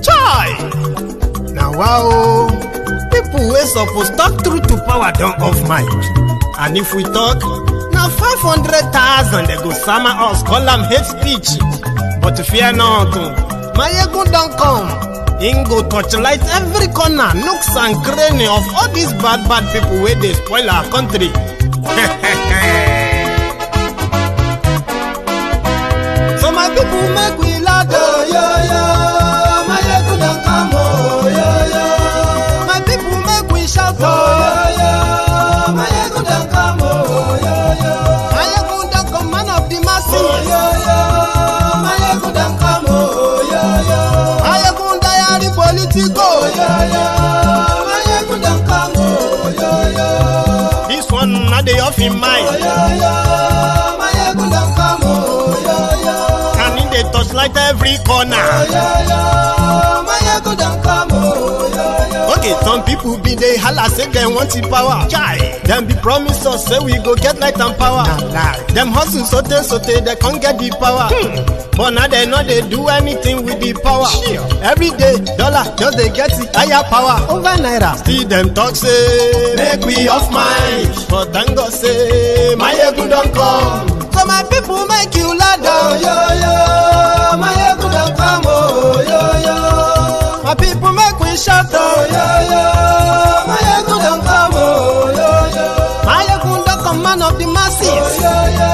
Chai! Now wow, people wey suppose talk true to power don't off mic. And if we talk, now 500,000 they go summer us, call them hate speech. But fear not, Maiyegun don't come. Him go touchlight every corner, nooks and cranny of all these bad people where they spoil our country. So my people make we loud, oh, yo, yo. Maiyegun don't come, oh, yo, yo. My people make we shout, oh, yo, yo. Maiyegun don't come, oh, yo, yo. Maiyegun don't come, man of the masses, oh, yo, yo. Maiyegun don't come, oh, yo, yo. Maiyegun diary Politico, yo, yo. Maiyegun don't come, oh, yo, yo. This one not the off in mind, oh, yo, yo. Maiyegun don't come, oh, yo, yo. And in the touchlight every corner, oh, yo, yo. Maiyegun don't come, oh, yo, yo. Okay, some people be they holla say they want the power. Chai, them be promise us say we go get light and power. Nah. Them hustle sote they can't get the power. But now they know they do anything with the power. Sure. Every day, dollar just they get the higher power over naira. Still them talk say make we off mind. But thank God say Maiyegun don't come. So my people make you loud, oh, yo, yo. Maiyegun don't come, oh, yo, yo. My people make we shout, oh, yo, yo. Maiyegun don't come, oh, yo, yo. Maiyegun don't come, man of the masses, oh, yo, yo.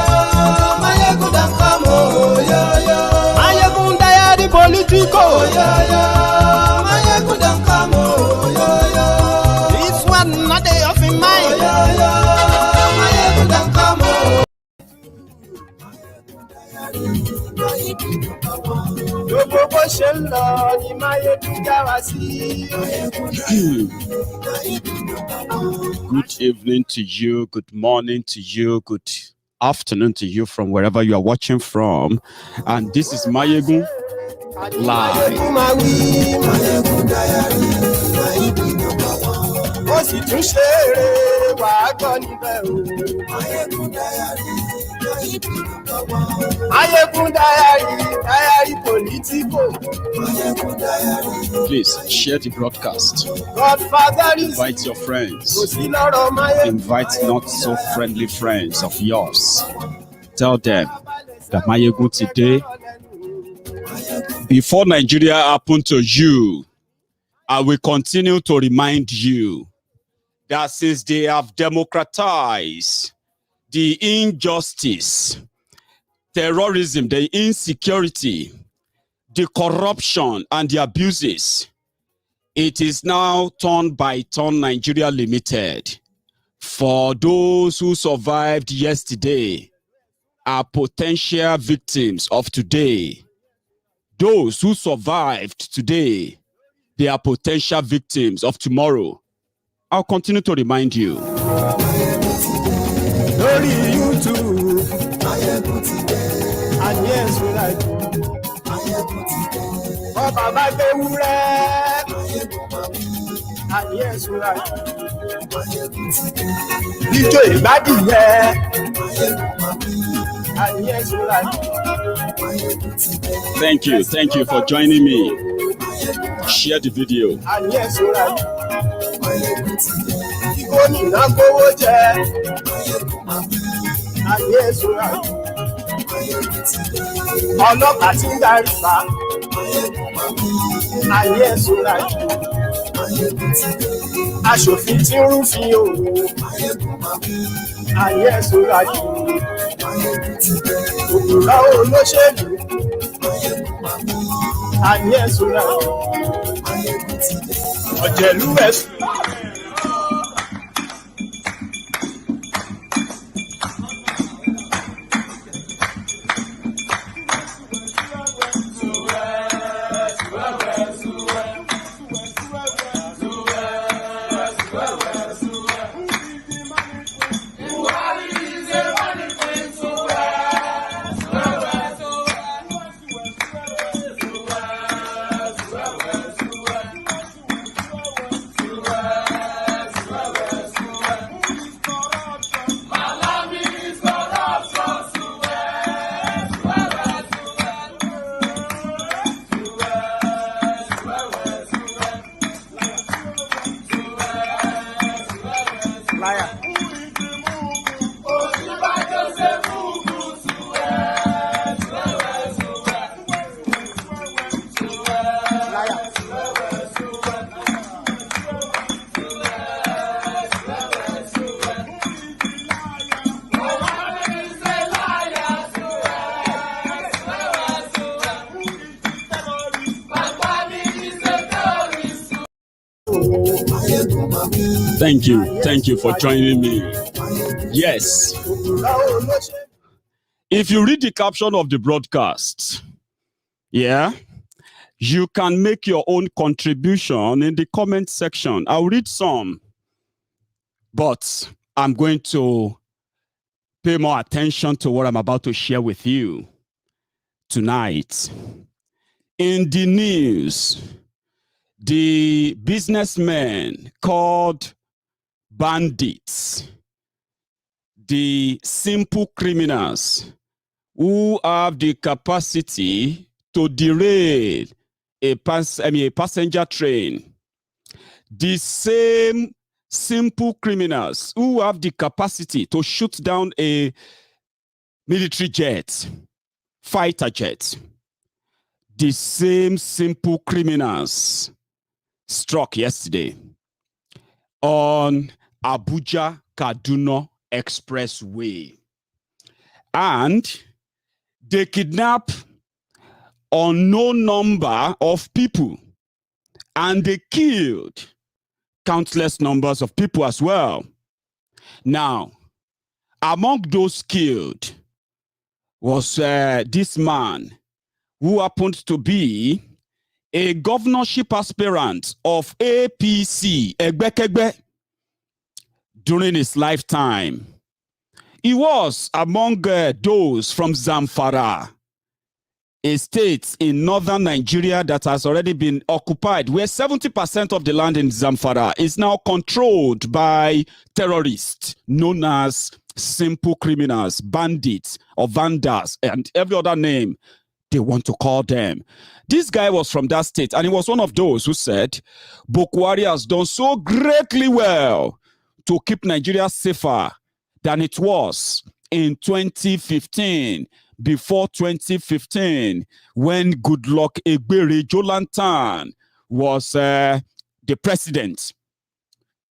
Maiyegun don't come, oh, yo, yo. Maiyegun diary Politico, oh, yo, yo. Maiyegun don't come, oh, yo, yo. This one not the off in mind, oh, yo, yo. Maiyegun don't come, oh. Good evening to you, good morning to you, good afternoon to you from wherever you are watching from. And this is Maiyegun Live. Politico. Please share the broadcast. Invite your friends. Invite not so friendly friends of yours. Tell them that Maiyegun today, before Nigeria happened to you, I will continue to remind you that since they have democratized the injustice, terrorism, the insecurity, the corruption, and the abuses, it is now turn by turn Nigeria Limited. For those who survived yesterday are potential victims of today. Those who survived today, they are potential victims of tomorrow. I'll continue to remind you. And yes, we like and yes, we like and yes, we like. Thank you for joining me. Share the video. And yes, we like. And yes, we like. Ọlọ́pàá tí ń darí pa ayé ẹ̀sùn láì aṣòfin tí ń rúfin òwò ayé ẹ̀sùn láì òkúra olóṣèlú ayé ẹ̀sùn láì ọ̀jẹ̀lú ẹ̀sùn. Thank you for joining me. Yes. If you read the caption of the broadcast, yeah, you can make your own contribution in the comment section. I'll read some, but I'm going to pay more attention to what I'm about to share with you tonight. In the news, the businessmen called bandits, the simple criminals who have the capacity to derail a passenger train, the same simple criminals who have the capacity to shoot down a military jet, fighter jet, the same simple criminals struck yesterday on Abuja Kaduna Expressway. And they kidnap unknown number of people, and they killed countless numbers of people as well. Now, among those killed was this man who happened to be a governorship aspirant of APC, Egbekegbe, during his lifetime. He was among those from Zamfara, a state in northern Nigeria that has already been occupied, where 70% of the land in Zamfara is now controlled by terrorists known as simple criminals, bandits, or vandals, and every other name they want to call them. This guy was from that state, and he was one of those who said, Buhari has done so greatly well to keep Nigeria safer than it was in 2015, before 2015, when Goodluck Ebere Jonathan was the president.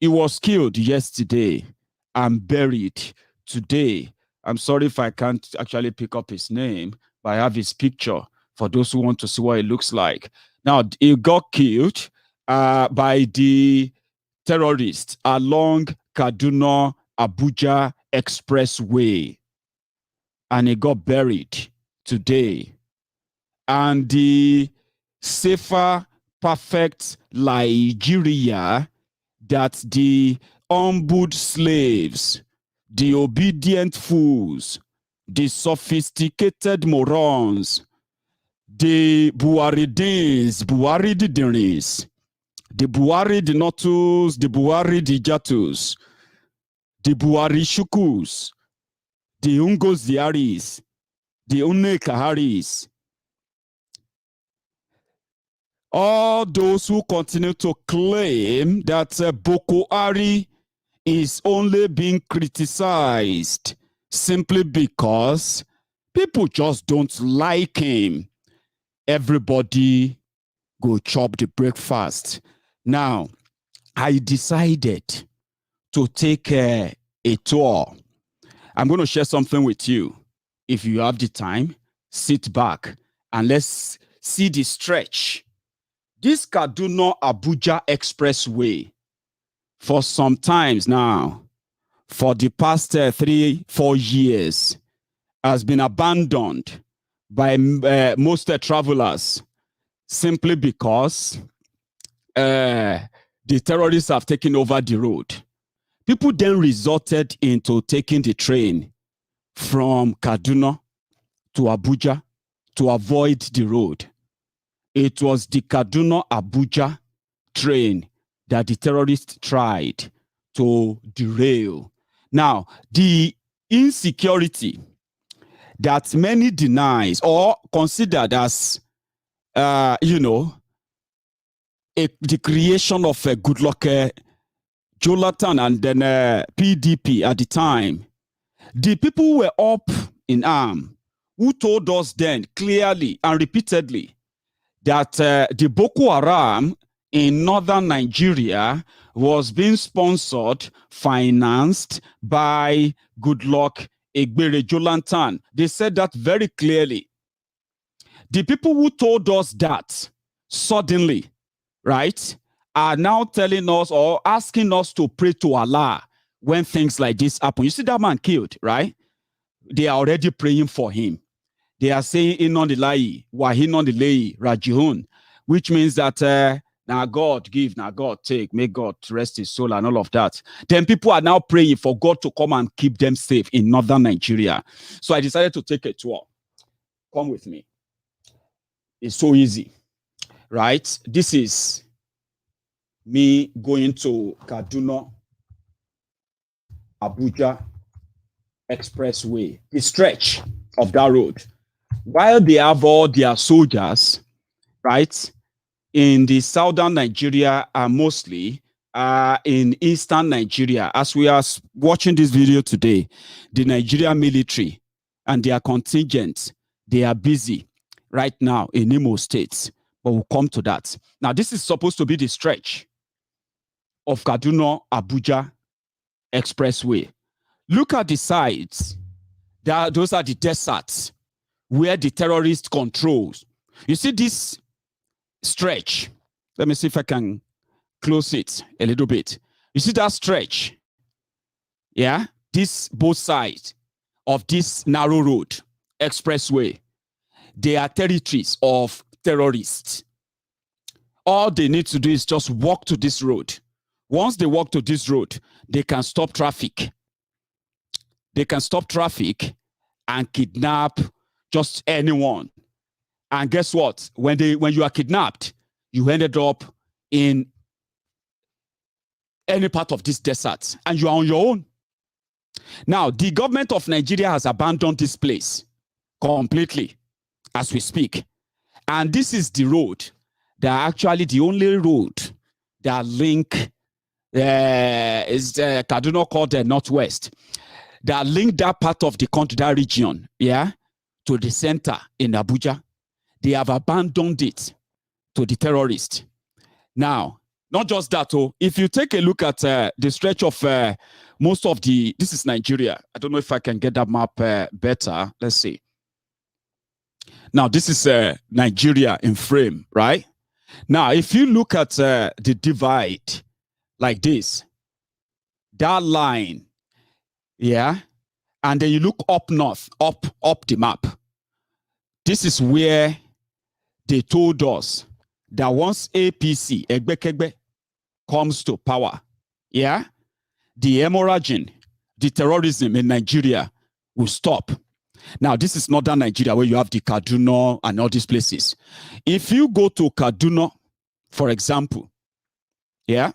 He was killed yesterday and buried today. I'm sorry if I can't actually pick up his name, but I have his picture for those who want to see what it looks like. Now, he got killed by the terrorists along Kaduna-Abuja Expressway, and he got buried today. And the safer, perfect Nigeria that the humbled slaves, the obedient fools, the sophisticated morons, the Buharidiots, the Buharidiots, the Buharidiots, the Buharishukus, the Ungos Diaris, the Unekaharis, all those who continue to claim that Boko Haram is only being criticized simply because people just don't like him. Everybody go chop the breakfast. Now, I decided to take a tour. I'm going to share something with you. If you have the time, sit back and let's see the stretch. This Kaduna-Abuja Expressway, for some times now, for the past 3-4 years, has been abandoned by most travelers simply because the terrorists have taken over the road. People then resorted into taking the train from Kaduna to Abuja to avoid the road. It was the Kaduna-Abuja train that the terrorists tried to derail. Now, the insecurity that many denies or considered as, the creation of a Goodluck Jonathan and then PDP at the time, the people who were up in arms who told us then clearly and repeatedly that the Boko Haram in northern Nigeria was being sponsored, financed by Goodluck Ebere Jonathan. They said that very clearly. The people who told us that suddenly, right, are now telling us or asking us to pray to Allah when things like this happen. You see that man killed, right? They are already praying for him. They are saying, Inon Ilahi, Wahinon Ilahi, Rajihun, which means that now God give, now God take, may God rest his soul and all of that. Then people are now praying for God to come and keep them safe in northern Nigeria. So I decided to take a tour. Come with me. It's so easy, right? This is me going to Kaduna-Abuja Expressway, the stretch of that road. While they have all their soldiers, right, in the southern Nigeria and mostly in eastern Nigeria. As we are watching this video today, the Nigerian military and their contingents, they are busy right now in Imo State, but we'll come to that. Now, this is supposed to be the stretch of Kaduna-Abuja Expressway. Look at the sides. Those are the deserts where the terrorist controls. You see this stretch. Let me see if I can close it a little bit. You see that stretch? Yeah, this both sides of this narrow road, expressway, they are territories of terrorists. All they need to do is just walk to this road. Once they walk to this road, they can stop traffic. They can stop traffic and kidnap just anyone. And guess what? When you are kidnapped, you ended up in any part of this desert and you are on your own. Now, the government of Nigeria has abandoned this place completely as we speak. And this is the road that actually the only road that link is Kaduna called the Northwest, that link that part of the country, that region, yeah, to the center in Abuja. They have abandoned it to the terrorists. Now, not just that, if you take a look at the stretch of most of this is Nigeria. I don't know if I can get that map better. Let's see. Now, this is Nigeria in frame, right? Now, if you look at the divide like this, that line, yeah, and then you look up north, up the map. This is where they told us that once APC, Egbekegbe, comes to power, yeah, the hemorrhaging, the terrorism in Nigeria will stop. Now, this is northern Nigeria where you have the Kaduna and all these places. If you go to Kaduna, for example, yeah,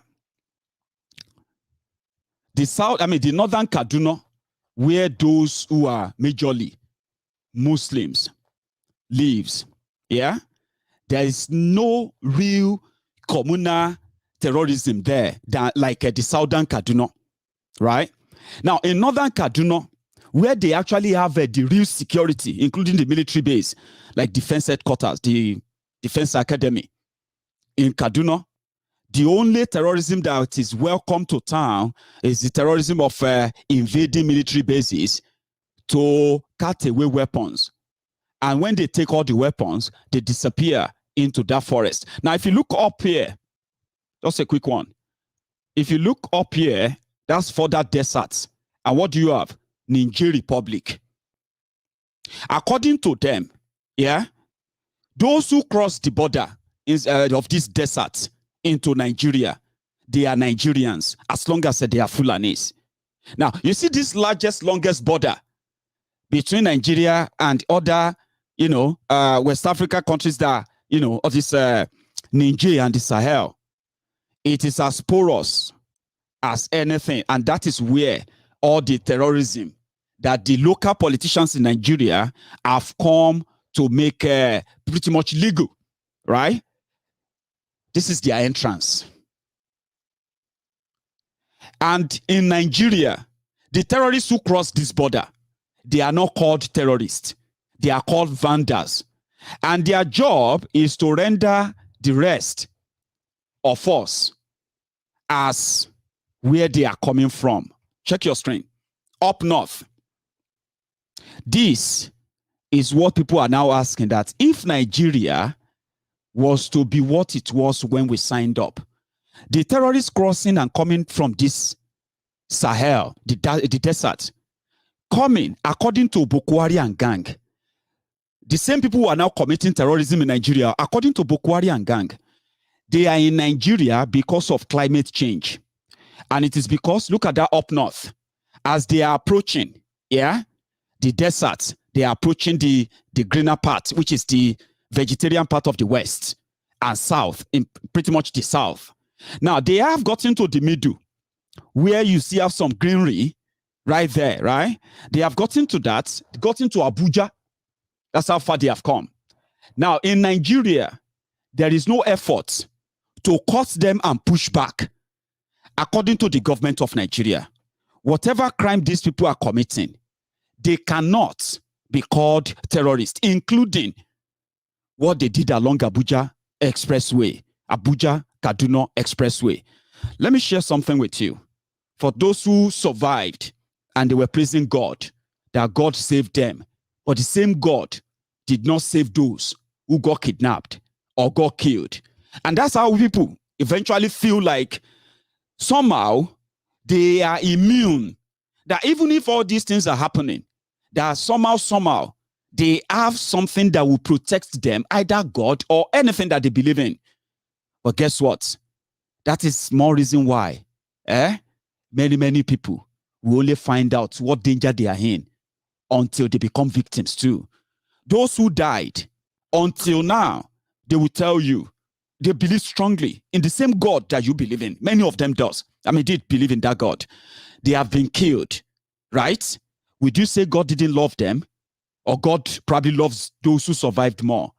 the northern Kaduna, where those who are majorly Muslims lives, yeah, there is no real communal terrorism there than like the southern Kaduna, right? Now, in northern Kaduna, where they actually have the real security, including the military base, like defense headquarters, the defense academy in Kaduna, the only terrorism that is welcome to town is the terrorism of invading military bases to cut away weapons. And when they take all the weapons, they disappear into that forest. Now, if you look up here, just a quick one. If you look up here, that's further deserts. And what do you have? Niger Republic. According to them, yeah, those who cross the border of these deserts into Nigeria, they are Nigerians, as long as they are Fulanis. Now, you see this longest border between Nigeria and other, West Africa countries that, of this Niger and the Sahel. It is as porous as anything. And that is where all the terrorism that the local politicians in Nigeria have come to make pretty much legal, right? This is their entrance. And in Nigeria, the terrorists who cross this border, they are not called terrorists. They are called vandals. And their job is to render the rest of us as where they are coming from. Check your screen. Up north. This is what people are now asking, that if Nigeria was to be what it was when we signed up, The terrorists crossing and coming from this Sahel, the desert, coming according to Boko Haram gang. The same people who are now committing terrorism in Nigeria, according to Boko Haram gang, they are in Nigeria because of climate change. And it is because, look at that up north, as they are approaching, the desert, they are approaching the greener part, which is the vegetarian part of the west and south, in pretty much the south. Now, they have gotten to the middle, where you see have some greenery right there, right? They have gotten to that, gotten to Abuja. That's how far they have come. Now, in Nigeria, there is no effort to cut them and push back, according to the government of Nigeria. Whatever crime these people are committing, they cannot be called terrorists, including what they did along Abuja Expressway, Abuja Kaduna Expressway. Let me share something with you. For those who survived and they were praising God, that God saved them, but the same God did not save those who got kidnapped or got killed. And that's how people eventually feel like somehow they are immune. That even if all these things are happening, that somehow, they have something that will protect them, either God or anything that they believe in. But guess what? That is more reason why many people will only find out what danger they are in until they become victims too. Those who died, until now, they will tell you they believe strongly in the same God that you believe in. Many of them did believe in that God. They have been killed, right? Would you say God didn't love them? Or God probably loves those who survived more?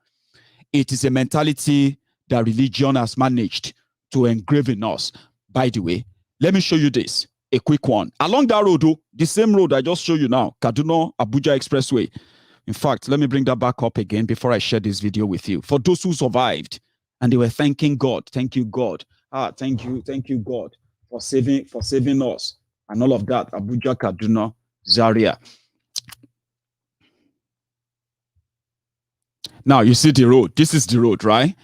It is a mentality that religion has managed to engrave in us. By the way, let me show you this, a quick one. Along that road, the same road I just showed you now, Kaduna-Abuja Expressway. In fact, let me bring that back up again before I share this video with you. For those who survived, and they were thanking God, thank you, God. Thank you, God, for saving us, and all of that. Abuja, Kaduna, Zaria. Now you see the road. This is the road, right?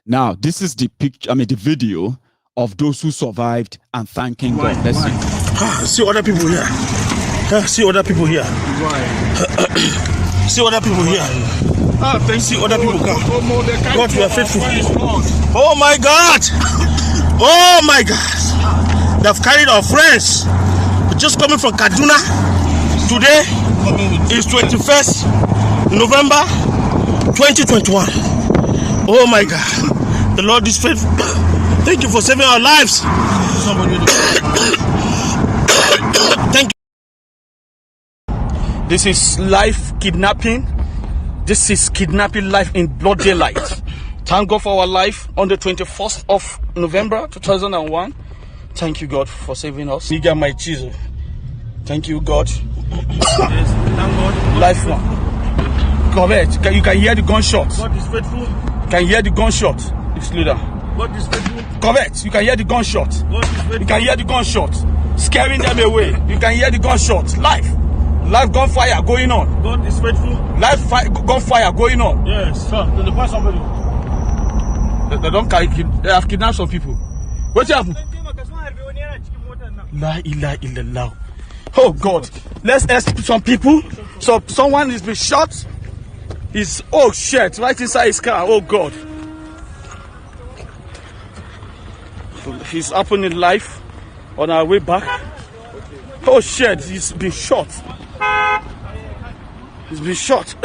Now this is the picture. The video of those who survived and thanking God. Let's see. See other people here. See other people here. See other people here. See other people come. God, we are faithful. Oh my God! Oh my God! They've carried our friends. We're just coming from Kaduna. Today is 21st November 2021. Oh my God! The Lord is faithful. Thank you for saving our lives. Thank you. This is life kidnapping. This is kidnapping life in broad daylight. Thank God for our life on the 21st of November 2001. Thank you, God, for saving us. Mega my Jesus. Thank you, God. Yes, thank God. Life one. Correct. You can hear the gunshot. God is faithful. You can hear the gunshot. It's leader. God is faithful. Correct. You can hear the gunshot. God is faithful. You can hear the gunshot. Scaring them away. You can hear the gunshot. Life gunfire going on. God is faithful. Gunfire going on. Yes, sir. They find somebody. They don't carry. They have kidnapped some people. What's happened? La ilaha illallah. Oh God. Let's ask some people. So someone is been shot. Oh shit! Right inside his car. Oh God. He's happening live on our way back. Oh shit! He's been shot. He's been shot.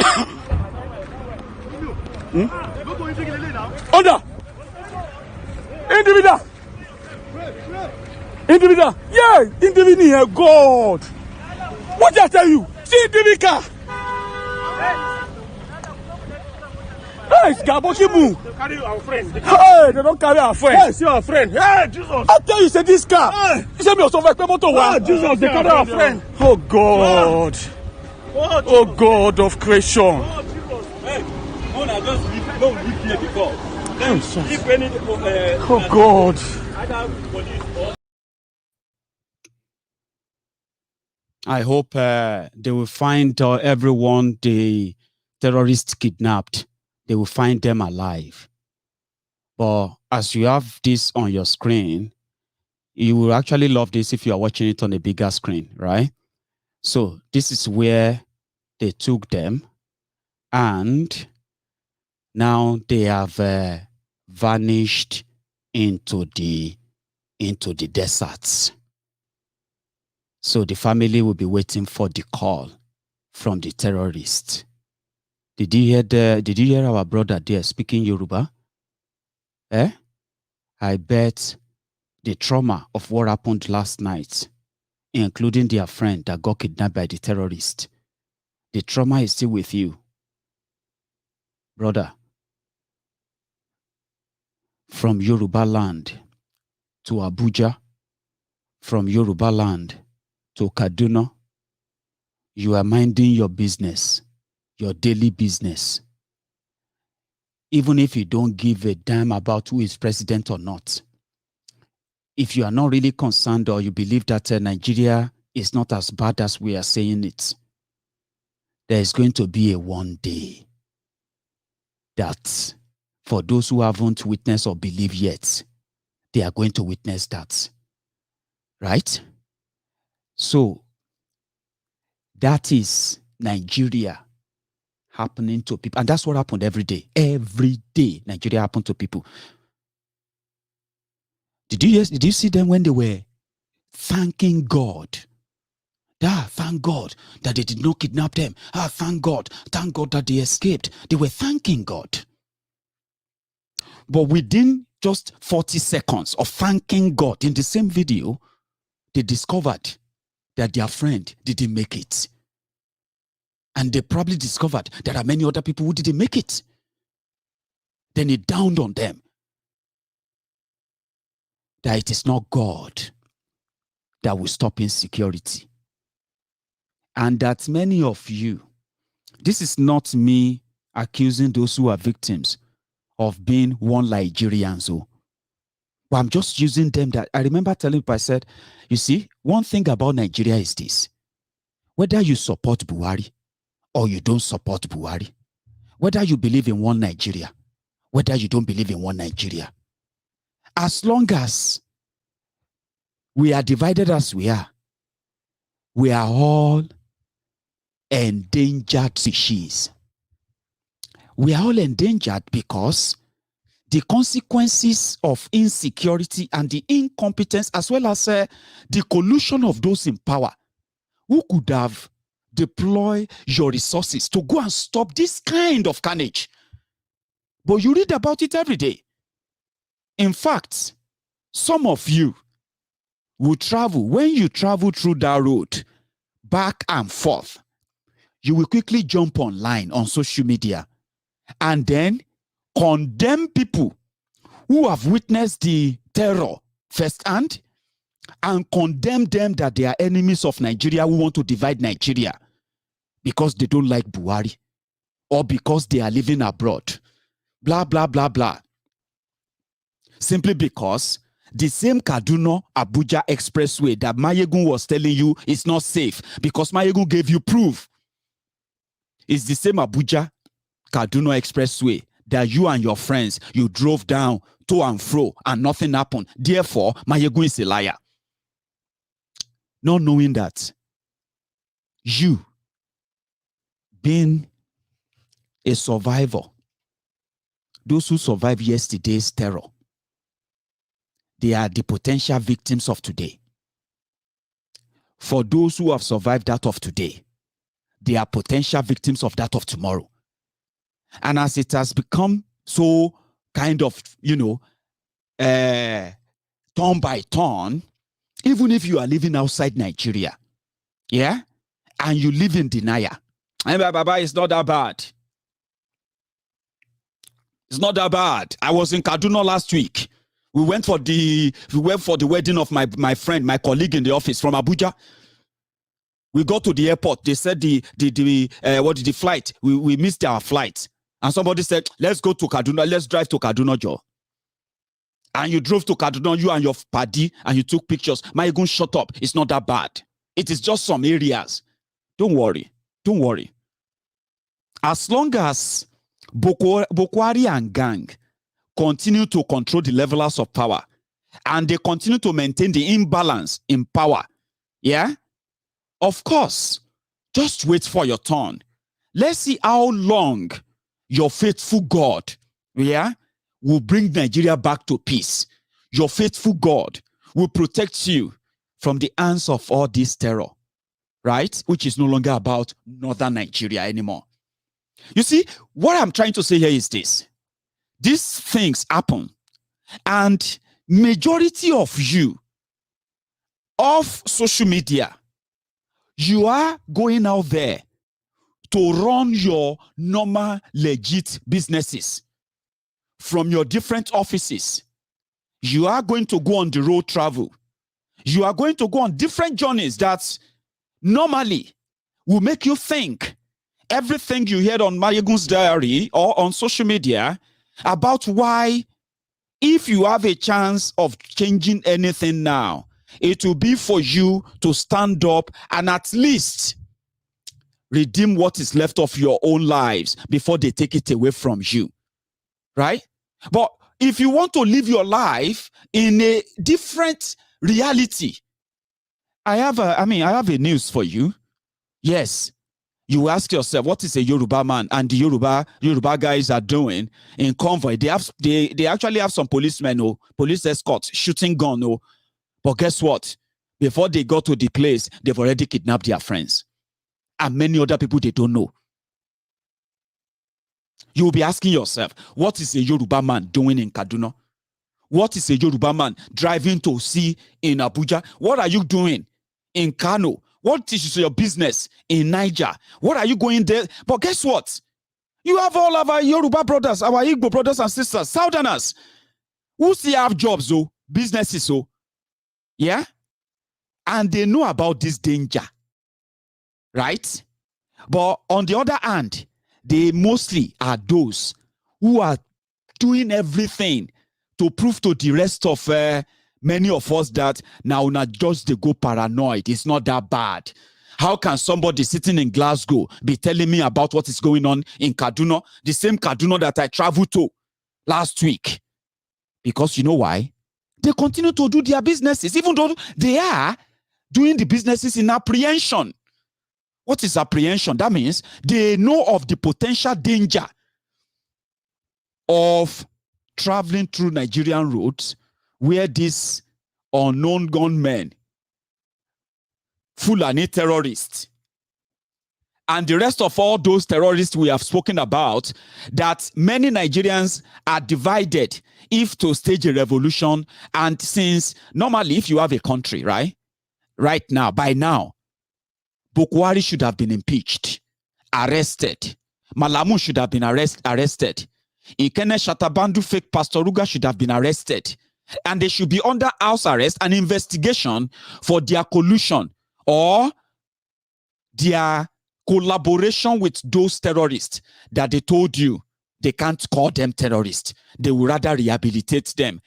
Under! Individual! Yeah! Individual here, God! What did I tell you? See individual! Hey, it's Gabokimu! They carry our friend. Hey, they don't carry our friend. Hey, see our friend. Hey, Jesus! I tell you, say this car! Hey! You say me also like motor. Hey, Jesus, they carry our friend. Oh God! Oh God of creation! Oh God! I hope they will find everyone the terrorists kidnapped. They will find them alive. But as you have this on your screen, you will actually love this if you are watching it on a bigger screen, right? So this is where they took them, and now they have vanished into the deserts. So the family will be waiting for the call from the terrorists. Did you hear our brother there speaking Yoruba? I bet the trauma of what happened last night, including their friend that got kidnapped by the terrorists, the trauma is still with you. Brother, from Yoruba land to Abuja, from Yoruba land to Kaduna, you are minding your business, your daily business. Even if you don't give a damn about who is president or not, if you are not really concerned or you believe that Nigeria is not as bad as we are saying it, there is going to be a one day that for those who haven't witnessed or believe yet, they are going to witness that. Right? So, that is Nigeria happening to people. And that's what happened every day. Every day, Nigeria happened to people. Did you see them when they were thanking God? Thank God that they did not kidnap them. Thank God that they escaped. They were thanking God. But within just 40 seconds of thanking God, in the same video, they discovered that their friend didn't make it. And they probably discovered there are many other people who didn't make it. Then it dawned on them that it is not God that will stop insecurity. And that many of you, this is not me accusing those who are victims of being one Nigerians. But I'm just using them that I remember telling people, I said, you see, one thing about Nigeria is this: whether you support Buhari or you don't support Buhari, whether you believe in one Nigeria, whether you don't believe in one Nigeria, as long as we are divided as we are all endangered species. We are all endangered because the consequences of insecurity and the incompetence, as well as the collusion of those in power who could have deployed your resources to go and stop this kind of carnage. But you read about it every day. In fact, some of you will travel. When you travel through that road, back and forth, you will quickly jump online on social media and then condemn people who have witnessed the terror firsthand and condemn them that they are enemies of Nigeria who want to divide Nigeria because they don't like Buhari or because they are living abroad. Blah, blah, blah, blah. Simply because the same Kaduna-Abuja Expressway that Maiyegun was telling you is not safe because Maiyegun gave you proof. It's the same Abuja-Kaduna Expressway that you and your friends, you drove down to and fro and nothing happened. Therefore, Maiyegun is a liar. Not knowing that you, being a survivor, those who survived yesterday's terror, they are the potential victims of today. For those who have survived that of today, they are potential victims of that of tomorrow. And as it has become so kind of, turn by turn, even if you are living outside Nigeria, yeah, and you live in denial, Baba, it's not that bad. It's not that bad. I was in Kaduna last week. We went for the wedding of my friend, my colleague in the office from Abuja. We got to the airport. They said the flight? We missed our flight. And somebody said, let's go to Kaduna. Let's drive to Kaduna, Joe. And you drove to Kaduna, you and your paddy, and you took pictures. Maiyegun, shut up. It's not that bad. It is just some areas. Don't worry. Don't worry. As long as Boko Haram and gang continue to control the levels of power, and they continue to maintain the imbalance in power. Yeah? Of course, just wait for your turn. Let's see how long your faithful God, yeah, will bring Nigeria back to peace. Your faithful God will protect you from the hands of all this terror, right? Which is no longer about northern Nigeria anymore. You see, what I'm trying to say here is this. These things happen, and majority of you of social media, you are going out there to run your normal, legit businesses from your different offices. You are going to go on the road travel. You are going to go on different journeys that normally will make you think everything you heard on Maiyegun's diary or on social media about why, if you have a chance of changing anything now, it will be for you to stand up and at least redeem what is left of your own lives before they take it away from you, right? But if you want to live your life in a different reality, I have a news for you. Yes, you ask yourself, what is a Yoruba man and the Yoruba guys are doing in convoy? They actually have some policemen or police escorts shooting gun. But guess what? Before they got to the place, they've already kidnapped their friends and many other people they don't know. You will be asking yourself, what is a Yoruba man doing in Kaduna? What is a Yoruba man driving to see in Abuja? What are you doing in Kano? What is your business in Niger? What are you going there? But guess what? You have all of our Yoruba brothers, our Igbo brothers and sisters, Southerners, who still have jobs, businesses, yeah? And they know about this danger, right? But on the other hand, they mostly are those who are doing everything to prove to the rest of many of us that now not just they go paranoid. It's not that bad. How can somebody sitting in Glasgow be telling me about what is going on in Kaduna, the same Kaduna that I traveled to last week? Because you know why? They continue to do their businesses, even though they are doing the businesses in apprehension. What is apprehension? That means they know of the potential danger of traveling through Nigerian roads where these unknown gunmen, Fulani terrorists, and the rest of all those terrorists we have spoken about, that many Nigerians are divided if to stage a revolution. And since normally if you have a country, right now, by now, Buhari should have been impeached, arrested. Malamu should have been arrested. Ikene Shatabandu fake Pastor Ruga should have been arrested. And they should be under house arrest and investigation for their collusion or their collaboration with those terrorists that they told you they can't call them terrorists. They will rather rehabilitate them.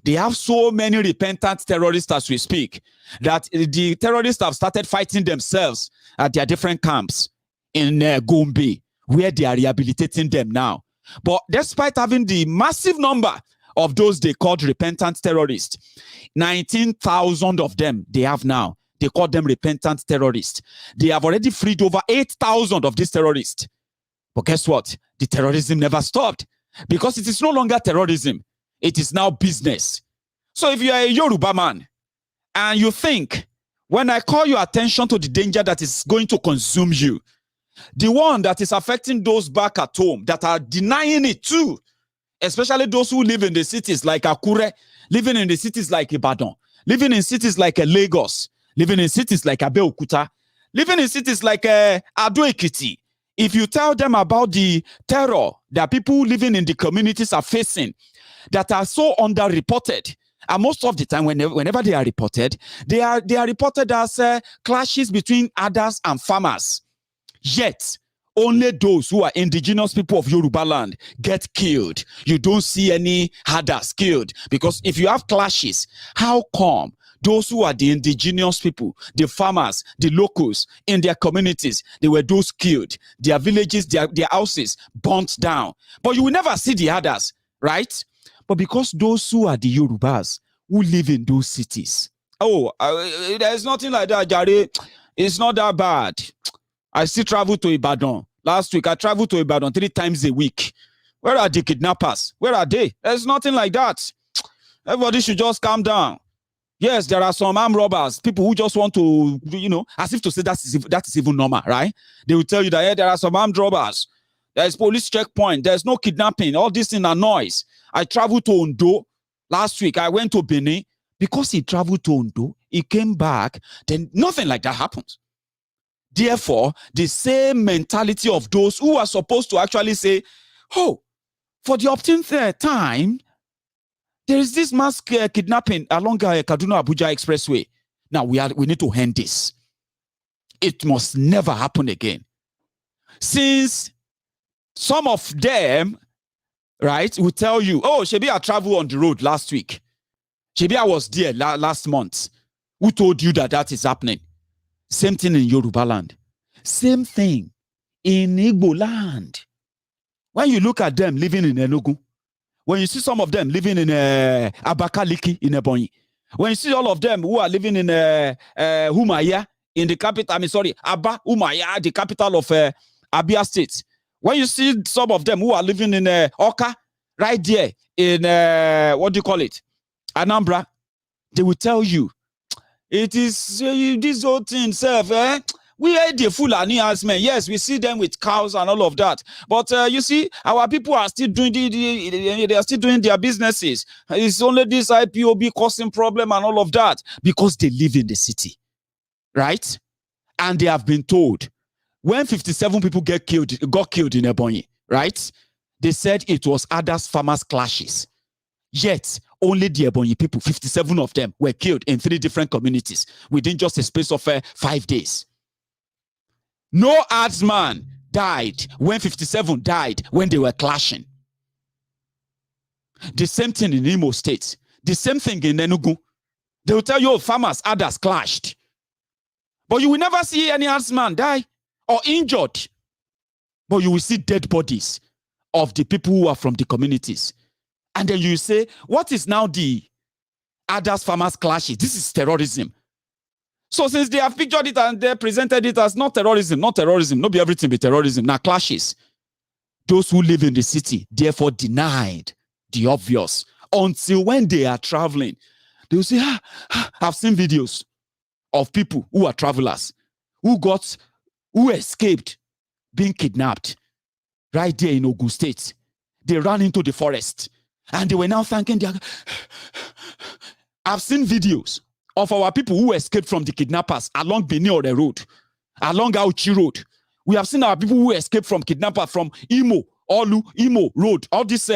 They have so many repentant terrorists as we speak that the terrorists have started fighting themselves at their different camps in Gombe, where they are rehabilitating them now. But despite having the massive number of those they called repentant terrorists, 19,000 of them they have now. They call them repentant terrorists. They have already freed over 8,000 of these terrorists. But guess what? The terrorism never stopped because it is no longer terrorism. It is now business. So if you are a Yoruba man and you think, when I call your attention to the danger that is going to consume you, the one that is affecting those back at home that are denying it too, especially those who live in the cities like Akure, living in the cities like Ibadan, living in cities like Lagos, living in cities like Abeokuta, living in cities like Ado-Ekiti. If you tell them about the terror that people living in the communities are facing, that are so underreported, and most of the time, whenever they are reported, they are reported as clashes between others and farmers. Yet, only those who are indigenous people of Yoruba land get killed. You don't see any others killed. Because if you have clashes, how come those who are the indigenous people, the farmers, the locals in their communities, they were those killed? Their villages, their houses burnt down. But you will never see the others, right? But because those who are the Yorubas who live in those cities, there's nothing like that, Jare. It's not that bad. I still travel to Ibadan. Last week, I traveled to Ibadan 3 times a week. Where are the kidnappers? Where are they? There's nothing like that. Everybody should just calm down. Yes, there are some armed robbers, people who just want to, as if to say that is even normal, right? They will tell you that, yeah, there are some armed robbers. There's police checkpoint. There's no kidnapping. All this in a noise. I traveled to Ondo last week. I went to Benin. Because he traveled to Ondo, he came back, then nothing like that happens. Therefore, the same mentality of those who are supposed to actually say, oh, for the opportune time, there is this mass kidnapping along Kaduna-Abuja Expressway. Now, we need to end this. It must never happen again. Since some of them, right, will tell you, oh, Shebi, I traveled on the road last week. Shebi, I was there last month. Who told you that is happening? Same thing in Yoruba land. Same thing in Igbo land. When you look at them living in Enugu, when you see some of them living in Abakaliki in Ebonyi, when you see all of them who are living in Umuahia in the capital, Aba, Umuahia, the capital of Abia State. When you see some of them who are living in Oka, right there in, Anambra, they will tell you, it is this whole thing, self, we are the Fulani herdsmen. Yes, we see them with cows and all of that. But you see, our people are still doing they are still doing their businesses. It's only this IPOB causing problem and all of that because they live in the city, right? And they have been told when 57 people got killed in Ebonyi, right? They said it was others farmers clashes. Yet, only the Ebonyi people, 57 of them, were killed in 3 different communities within just a space of 5 days. No herdsman died when 57 died when they were clashing. The same thing in Imo State. The same thing in Enugu. They will tell you, farmers, others clashed. But you will never see any herdsman die or injured. But you will see dead bodies of the people who are from the communities. And then you say, what is now the others farmers clashes? This is terrorism. So since they have pictured it and they presented it as not terrorism, not be everything be terrorism, now clashes. Those who live in the city, therefore denied the obvious until when they are traveling. They will say, I've seen videos of people who are travelers, who escaped being kidnapped right there in Ogun State. They ran into the forest. And they were now thanking their... I've seen videos of our people who escaped from the kidnappers along Benin Road, along Auchi Road. We have seen our people who escaped from kidnappers from Imo, Olu, Imo Road, all these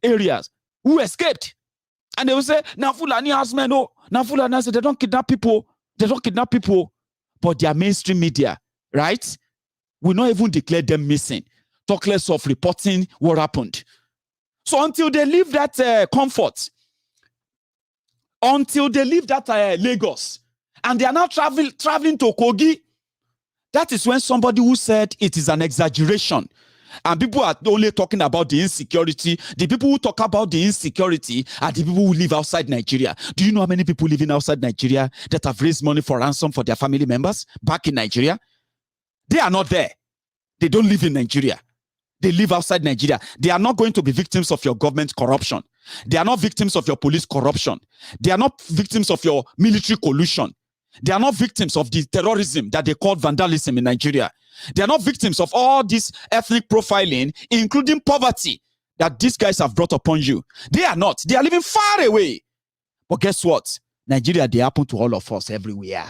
areas, who escaped. And they will say, now Fulani herdsmen, no. Now Fulani herdsmen, they don't kidnap people. They don't kidnap people. But their mainstream media, right, will not even declare them missing. Talk less of reporting what happened. So until they leave that comfort, until they leave that Lagos, and they are now traveling to Kogi, that is when somebody who said it is an exaggeration, and people are only talking about the insecurity. The people who talk about the insecurity are the people who live outside Nigeria. Do you know how many people living outside Nigeria that have raised money for ransom for their family members back in Nigeria? They are not there. They don't live in Nigeria. They live outside Nigeria. They are not going to be victims of your government corruption. They are not victims of your police corruption. They are not victims of your military collusion. They are not victims of the terrorism that they call vandalism in Nigeria. They are not victims of all this ethnic profiling, including poverty that these guys have brought upon you. They are not. They are living far away. But guess what? Nigeria, they happen to all of us everywhere.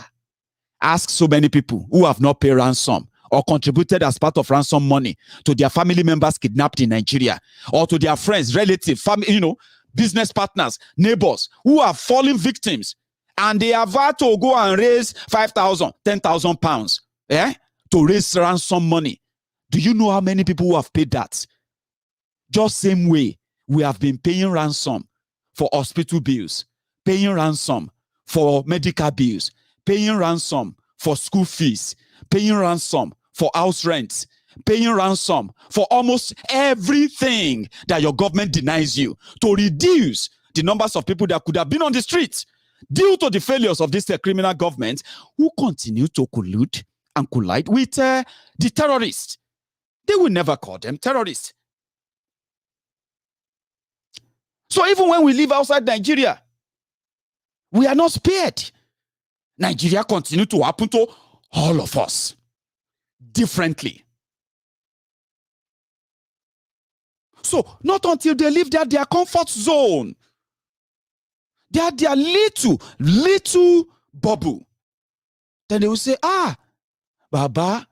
Ask so many people who have not paid ransom or contributed as part of ransom money to their family members kidnapped in Nigeria, or to their friends, relatives, family, business partners, neighbors who have fallen victims, and they have had to go and raise 5,000, 10,000 pounds, to raise ransom money. Do you know how many people who have paid that? Just same way we have been paying ransom for hospital bills, paying ransom for medical bills, paying ransom for school fees, paying ransom for house rent, paying ransom for almost everything that your government denies you to reduce the numbers of people that could have been on the streets due to the failures of this criminal government who continue to collude and collide with the terrorists. They will never call them terrorists. So even when we live outside Nigeria, we are not spared. Nigeria continue to happen to all of us differently. So not until they leave their comfort zone, their little bubble, then they will say, Baba,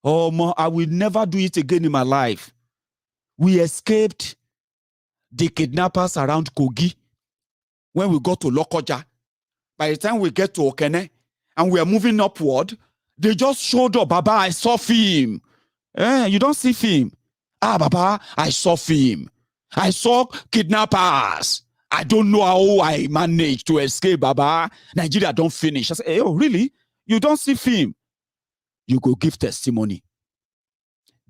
I will never do it again in my life. We escaped the kidnappers around Kogi when we got to Lokoja. By the time we get to Okene and we are moving upward, they just showed up. Baba, I saw film. You don't see film. Baba, I saw film. I saw kidnappers. I don't know how I managed to escape, Baba. Nigeria don't finish. I said, oh, really? You don't see film? You go give testimony.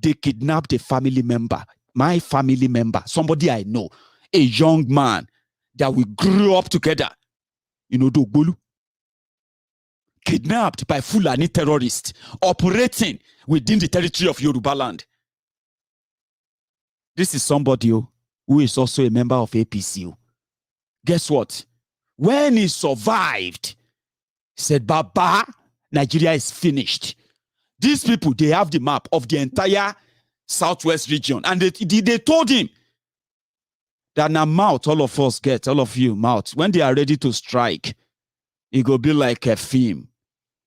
They kidnapped a family member, my family member, somebody I know, a young man that we grew up together. Dogbolu. Kidnapped by Fulani terrorists operating within the territory of Yoruba land. This is somebody who is also a member of APC. Guess what? When he survived, he said, Baba, Nigeria is finished. These people, they have the map of the entire southwest region. And they told him that now mouth, all of us get, all of you, mouth. When they are ready to strike, it will be like a film.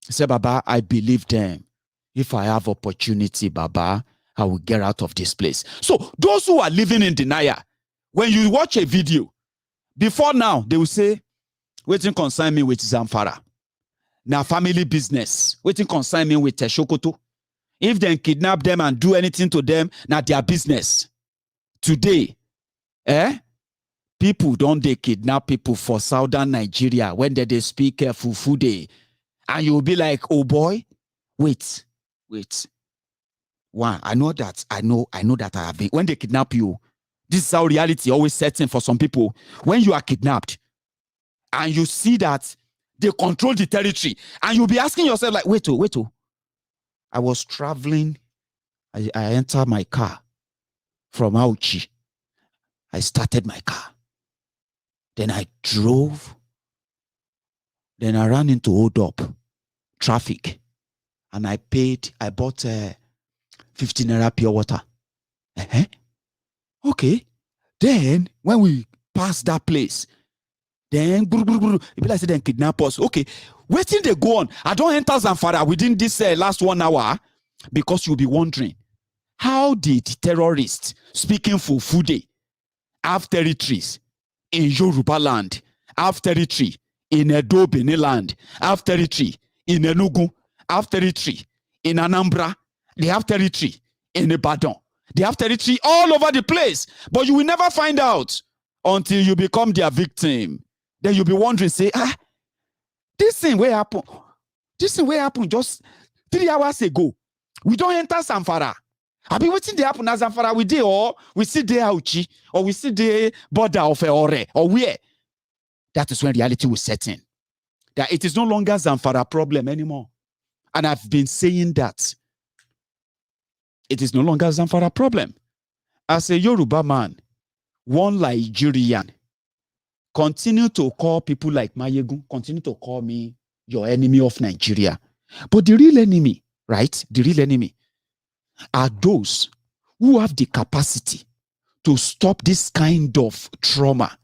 He said, Baba, I believe them. If I have opportunity, Baba, I will get out of this place. So those who are living in denial, when you watch a video, before now, they will say, waiting concern me with Zamfara. Now family business. Waiting concern me with Teshokoto. If they kidnap them and do anything to them, now their business. Today, people don't they kidnap people for southern Nigeria when they speak Fufude. And you'll be like, oh boy, wait. One, I know that I have been. When they kidnap you, this is how reality always sets in for some people. When you are kidnapped and you see that they control the territory, and you'll be asking yourself, like, wait. I was traveling. I entered my car from Auchi. I started my car. Then I drove. Then I ran into hold up traffic. And I bought 15 naira pure water. Okay. Then when we passed that place, then people say then kidnap us. Okay. Waiting they go on. I don't enter Zamfara within this last 1 hour, because you'll be wondering, how did terrorists speaking Fufude have territories in Yoruba land, have territory in Edo Benin land, have territory in Enugu, have territory in Anambra, they have territory in Ibadan, they have territory all over the place, but you will never find out until you become their victim. Then you'll be wondering, say, this thing where happened just 3 hours ago. We don't enter Zamfara. I be waiting they happen as Zamfara we did, or we see the Auchi, or we see the border of Ore, or where. That is when reality will set in. That it is no longer Zamfara problem anymore. And I've been saying that. It is no longer Zamfara problem. As a Yoruba man, one Nigerian, continue to call people like Maiyegun, continue to call me your enemy of Nigeria. But the real enemy, right? The real enemy are those who have the capacity to stop this kind of trauma,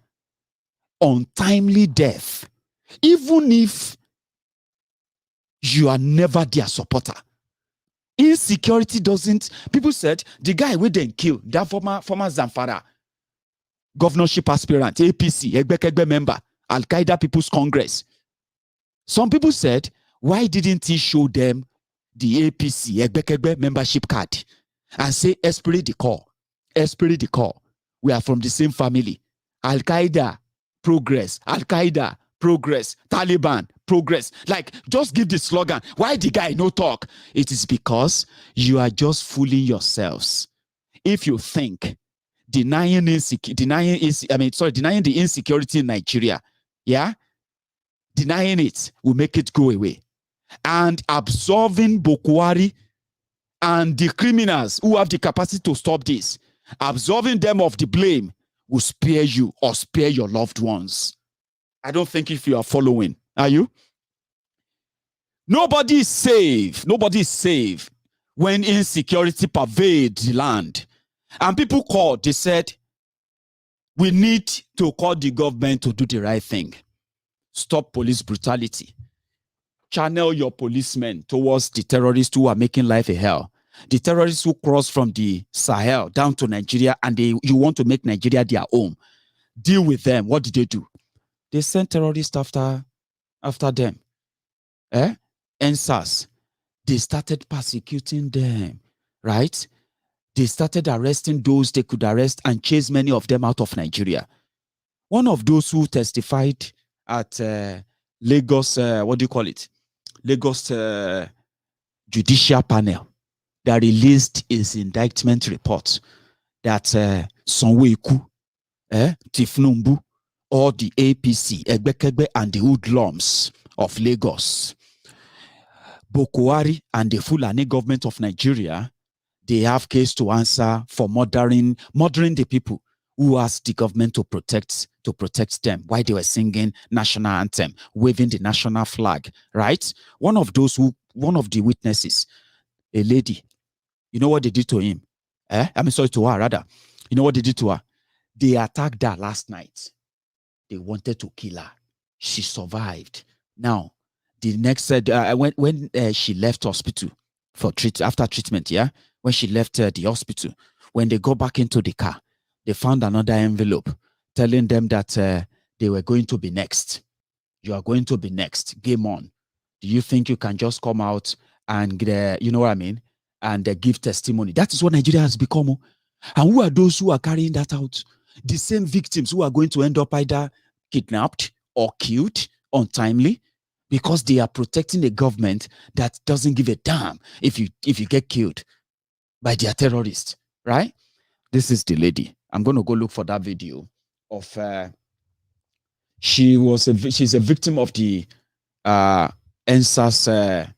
untimely death, even if you are never their supporter. Insecurity doesn't. People said the guy we then kill that former Zamfara governorship aspirant, APC, Egbekegbe member, Al-Qaeda People's Congress. Some people said, why didn't he show them the APC, Egbekegbe membership card and say, Esprit de corps, we are from the same family. Al-Qaeda, progress, Al-Qaeda, progress. Taliban, progress. Like, just give the slogan. Why the guy no talk? It is because you are just fooling yourselves. If you think denying the insecurity in Nigeria, yeah, denying it will make it go away, and absolving Buhari and the criminals who have the capacity to stop this, absolving them of the blame will spare you or spare your loved ones. I don't think if you are following, are you? Nobody is safe. Nobody is safe when insecurity pervades the land. And people called, they said, we need to call the government to do the right thing. Stop police brutality. Channel your policemen towards the terrorists who are making life a hell. The terrorists who cross from the Sahel down to Nigeria and you want to make Nigeria their home. Deal with them. What did they do? They sent terrorists after them. NSAS. They started persecuting them, right? They started arresting those they could arrest and chase many of them out of Nigeria. One of those who testified at Lagos, Lagos judicial panel that released his indictment report that Sanwo-Iku, Tifnumbu, or the APC, Egbekegbe, and the hoodlums of Lagos, Buhari and the Fulani government of Nigeria, they have case to answer for murdering the people who asked the government to protect them while they were singing national anthem, waving the national flag, right? One of the witnesses, a lady, you know what they did to him? To her rather. You know what they did to her? They attacked her last night. They wanted to kill her. She survived. Now, the next when she left hospital after treatment, yeah, when she left the hospital, when they go back into the car, they found another envelope telling them that they were going to be next. You are going to be next. Game on. Do you think you can just come out and you know what I mean, and give testimony? That is what Nigeria has become. And who are those who are carrying that out? The same victims who are going to end up either kidnapped or killed untimely, because they are protecting a government that doesn't give a damn if you get killed by their terrorists, right? This is the lady. I'm going to go look for that video of she's a victim of the NSAS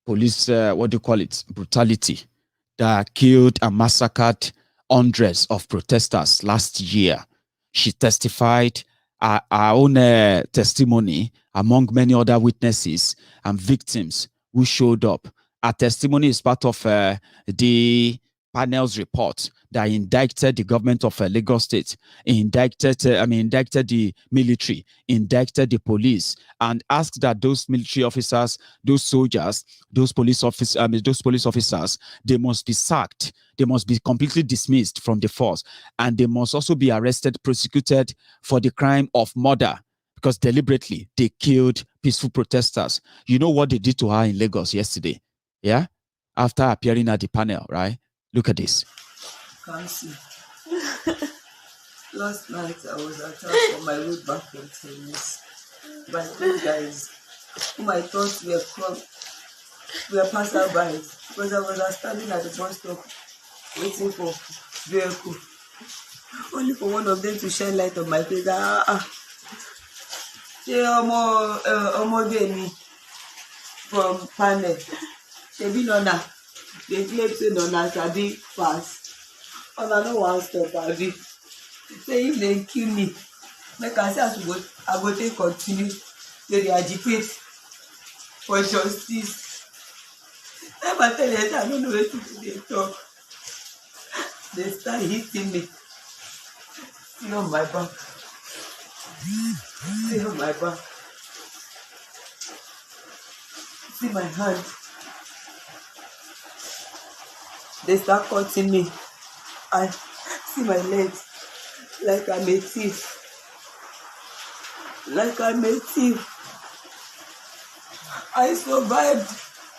police brutality that killed and massacred hundreds of protesters last year. She testified her own testimony among many other witnesses and victims who showed up. Her testimony is part of the panel's report that indicted the government of Lagos State, indicted the military, indicted the police, and asked that those military officers, those soldiers, those police officers, they must be sacked. They must be completely dismissed from the force, and they must also be arrested, prosecuted for the crime of murder, because deliberately they killed peaceful protesters. You know what they did to her in Lagos yesterday? Yeah? After appearing at the panel, right? Look at this. Can't see. Last night I was attacked on my road back from tennis by two guys whom I thought were passersby, because I was standing at the bus stop waiting for vehicle, only for one of them to shine light on my face. Ọmọdé mi from panel. Shebi Nona, they claim say Nona sabi fast. Ona no wan stop abi. Say if they kill me, make I say I go take continue to dey agitate for justice. Never tell them I don't know wetin they talk. They start hitting me. See on my back. See on my back. See my hand. They start cutting me. I see my legs like I'm a thief. Like I'm a thief. I survived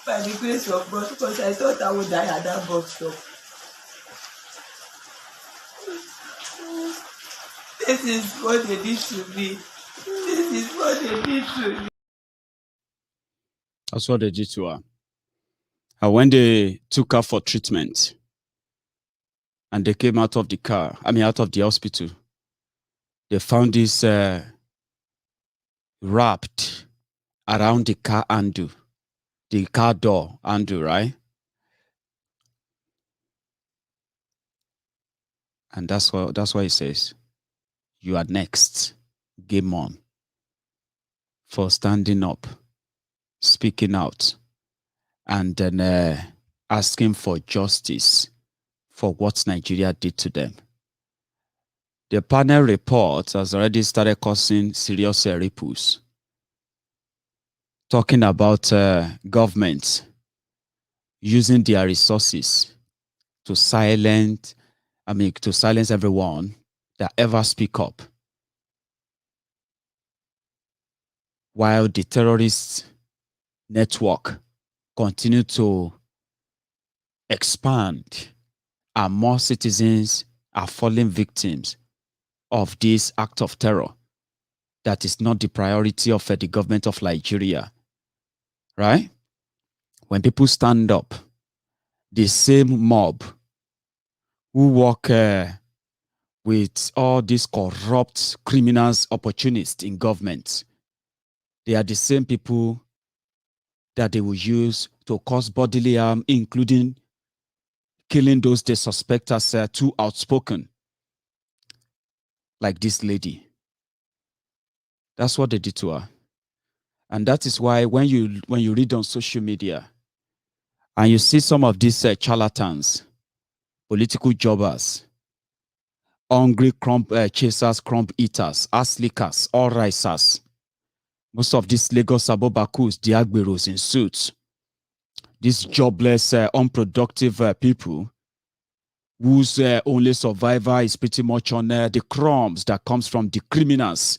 by the grace of God, because I thought I would die at that bus stop. This is what they did to me. This This is what they did to me. That's what they did to her. And when they took her for treatment and they came out of the car, out of the hospital, they found this wrapped around the car handle, the car door handle, right? And that's why it says, you are next. Game on. For standing up, speaking out, and then asking for justice for what Nigeria did to them. The panel report has already started causing serious ripples, talking about governments using their resources to silence everyone that ever speak up, while the terrorist network continue to expand and more citizens are falling victims of this act of terror that is not the priority of the government of Nigeria, right? When people stand up, the same mob who work with all these corrupt criminals, opportunists in government, they are the same people that they will use to cause bodily harm, including killing those they suspect as too outspoken, like this lady. That's what they did to her. And that is why when you read on social media and you see some of these charlatans, political jobbers, hungry crumb chasers, crumb eaters, ass lickers, all risers, most of these Lagos Abobakus, Diagberos in suits, these jobless, unproductive people whose only survivor is pretty much on the crumbs that comes from the criminals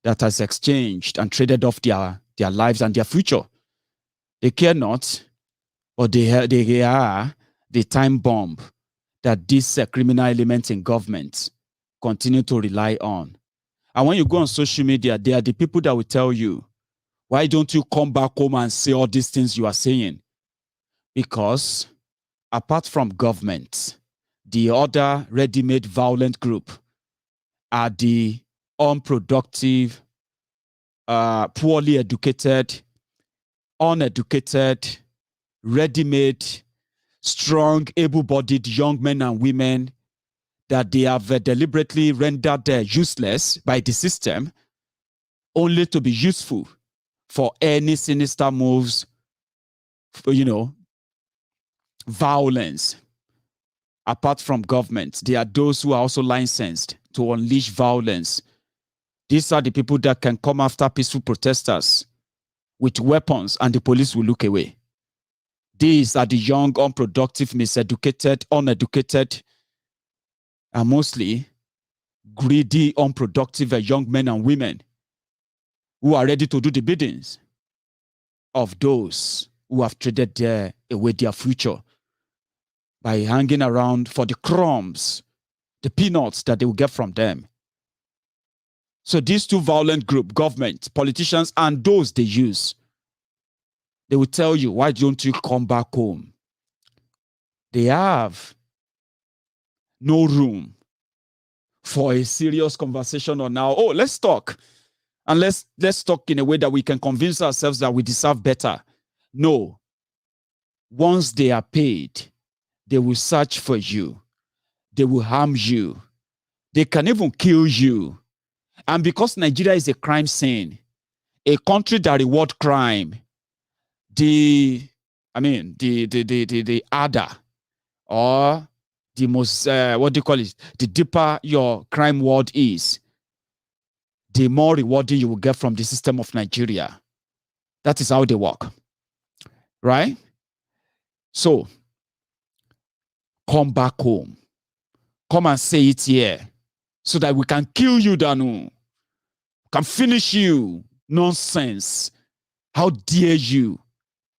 that has exchanged and traded off their lives and their future. They care not, but they are the time bomb that these criminal elements in government continue to rely on. And when you go on social media, they are the people that will tell you, why don't you come back home and say all these things you are saying? Because apart from government, the other ready-made violent group are the unproductive, poorly educated, uneducated, ready-made, strong, able-bodied young men and women that they have deliberately rendered useless by the system, only to be useful for any sinister moves, violence. Apart from government, there are those who are also licensed to unleash violence. These are the people that can come after peaceful protesters with weapons and the police will look away. These are the young, unproductive, miseducated, uneducated, and mostly greedy, unproductive young men and women who are ready to do the biddings of those who have traded away their future by hanging around for the crumbs, the peanuts that they will get from them. So these two violent groups, government, politicians, and those they use, they will tell you, why don't you come back home? They have no room for a serious conversation on now. Oh, let's talk. And let's talk in a way that we can convince ourselves that we deserve better. No. Once they are paid, they will search for you. They will harm you. They can even kill you. And because Nigeria is a crime scene, a country that rewards crime, the harder or the most, the deeper your crime world is, the more rewarding you will get from the system of Nigeria. That is how they work. Right? So, come back home. Come and say it here so that we can kill you, Danu. Can finish you. Nonsense. How dare you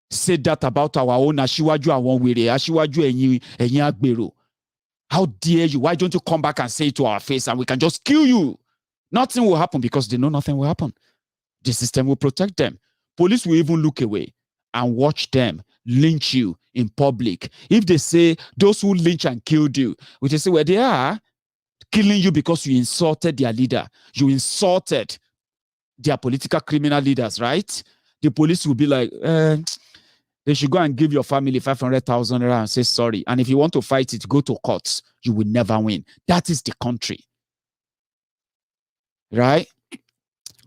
say that about our own Ashiwaju Awonwere, Ashiwaju Enyi Agbero? How dare you? Why don't you come back and say it to our face and we can just kill you? Nothing will happen because they know nothing will happen. The system will protect them. Police will even look away and watch them lynch you in public. If they say those who lynch and killed you, which they say, well, they are killing you because you insulted their leader. You insulted their political criminal leaders, right? The police will be like, they should go and give your family 500,000 and say sorry. And if you want to fight it, go to courts. You will never win. That is the country, right?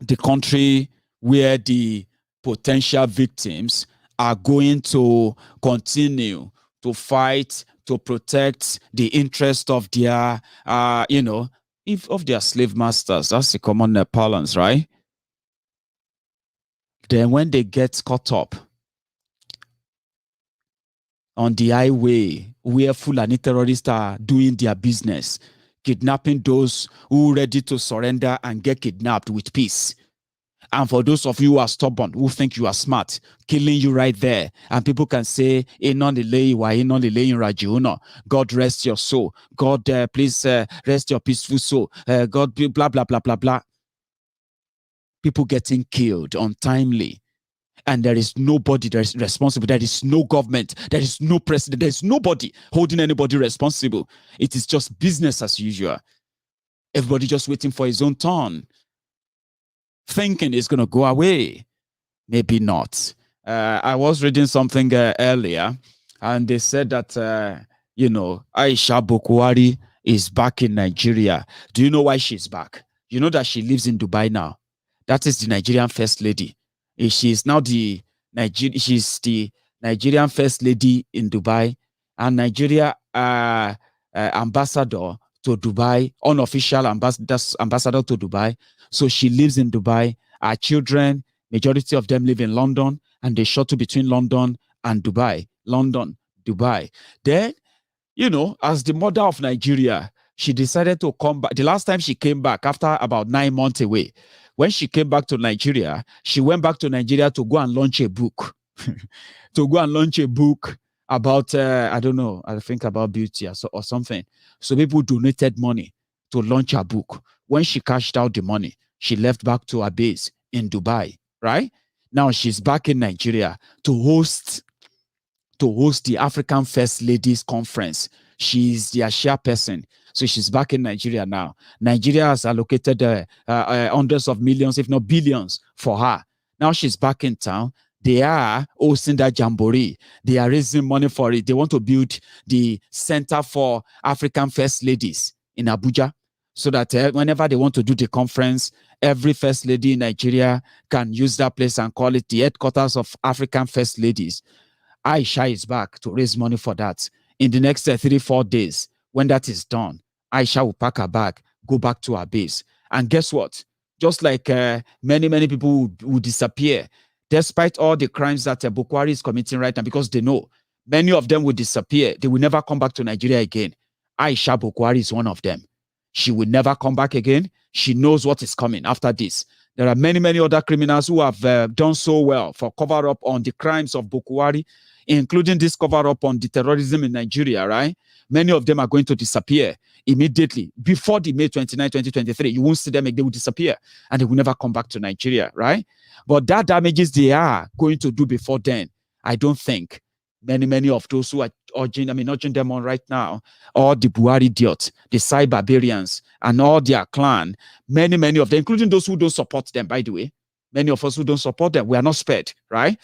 The country where the potential victims are going to continue to fight to protect the interest of their, of their slave masters. That's the common parlance, right? Then when they get caught up on the highway where Fulani terrorists are doing their business, kidnapping those who are ready to surrender and get kidnapped with peace. And for those of you who are stubborn, who think you are smart, killing you right there. And people can say, God rest your soul. God, please rest your peaceful soul. God, blah, blah, blah, blah, blah. People getting killed untimely. And there is nobody that is responsible. There is no government. There is no president. There is nobody holding anybody responsible. It is just business as usual. Everybody just waiting for his own turn. Thinking it's going to go away. Maybe not. I was reading something earlier, and they said that, Aisha Buhari is back in Nigeria. Do you know why she's back? You know that she lives in Dubai now. That is the Nigerian first lady. She's now she's the Nigerian first lady in Dubai and Nigeria ambassador to Dubai, unofficial ambassador to Dubai. So she lives in Dubai. Her children, majority of them live in London, and they shuttle between London and Dubai. London, Dubai. Then, as the mother of Nigeria, she decided to come back. The last time she came back, after about 9 months away, when she came back to Nigeria, she went back to Nigeria to go and launch a book. To go and launch a book about, I don't know, I think about beauty or something. So people donated money to launch her book. When she cashed out the money, she left back to her base in Dubai, right? Now she's back in Nigeria to host the African First Ladies Conference. She's their chairperson. So she's back in Nigeria now. Nigeria has allocated hundreds of millions, if not billions, for her. Now she's back in town. They are hosting that jamboree. They are raising money for it. They want to build the Center for African First Ladies in Abuja, so that whenever they want to do the conference, every First Lady in Nigeria can use that place and call it the headquarters of African First Ladies. Aisha is back to raise money for that. In the next 3-4 days, when that is done, Aisha will pack her bag, go back to her base. And guess what? Just like many people will disappear, despite all the crimes that Buhari is committing right now, because they know many of them will disappear. They will never come back to Nigeria again. Aisha Buhari is one of them. She will never come back again. She knows what is coming after this. There are many other criminals who have done so well for cover-up on the crimes of Buhari, including this cover-up on the terrorism in Nigeria, right? Many of them are going to disappear immediately. Before the May 29, 2023, you won't see them again. They will disappear and they will never come back to Nigeria, right? But that damages they are going to do before then, I don't think many of those who are urging them on right now, all the Buharidiots, the cyberbarians, and all their clan, many of them, including those who don't support them, by the way, many of us who don't support them, we are not spared, right?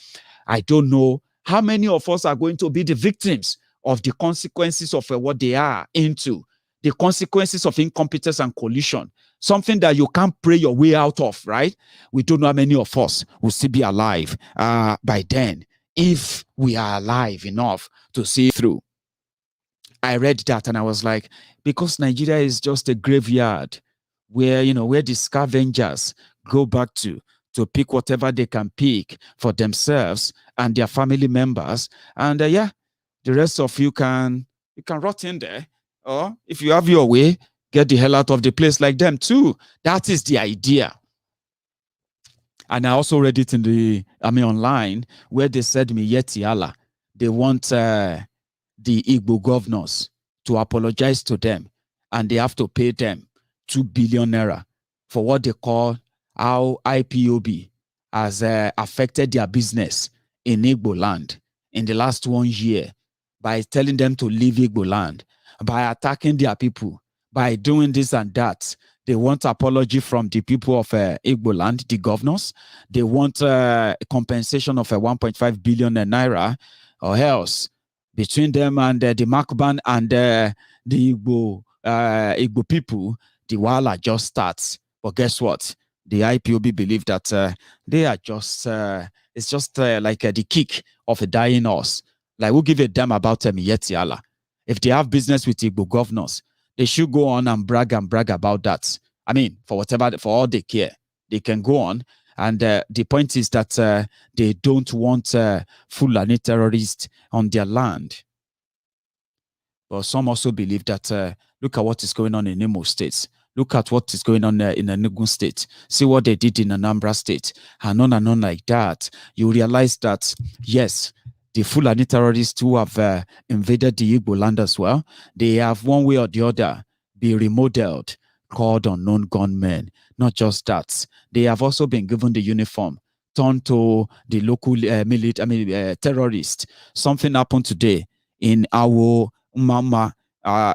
I don't know how many of us are going to be the victims of the consequences of what they are into, the consequences of incompetence and collusion, something that you can't pray your way out of, right? We don't know how many of us will still be alive by then, if we are alive enough to see through. I read that and I was like, because Nigeria is just a graveyard where, where the scavengers go back to pick whatever they can pick for themselves and their family members. And the rest of you can rot in there. Or if you have your way, get the hell out of the place like them too. That is the idea. And I also read it in online, where they said, Yetiala, they want the Igbo governors to apologize to them, and they have to pay them 2 billion naira for what they call our IPOB, has affected their business in Igbo land in the last 1 year by telling them to leave Igbo land, by attacking their people, by doing this and that. They want apology from the people of Igbo land, the governors. They want a compensation of 1.5 billion naira, or else between them and the Makban and the Igbo people, the wahala just starts. But guess what? The IPOB believe that they are just, it's just like the kick of a dying horse. Like, we'll give a damn about Yetiala. If they have business with Igbo governors, they should go on and brag about that. I mean, for all they care, they can go on. And the point is that they don't want Fulani terrorists on their land. But some also believe that, look at what is going on in Imo State. Look at what is going on in Enugu State. See what they did in Anambra State. And on like that. You realize that, yes, the Fulani terrorists who have invaded the Igbo land as well, they have one way or the other be remodeled, called unknown gunmen. Not just that, they have also been given the uniform, turned to the local terrorists. Something happened today in Awo Umama,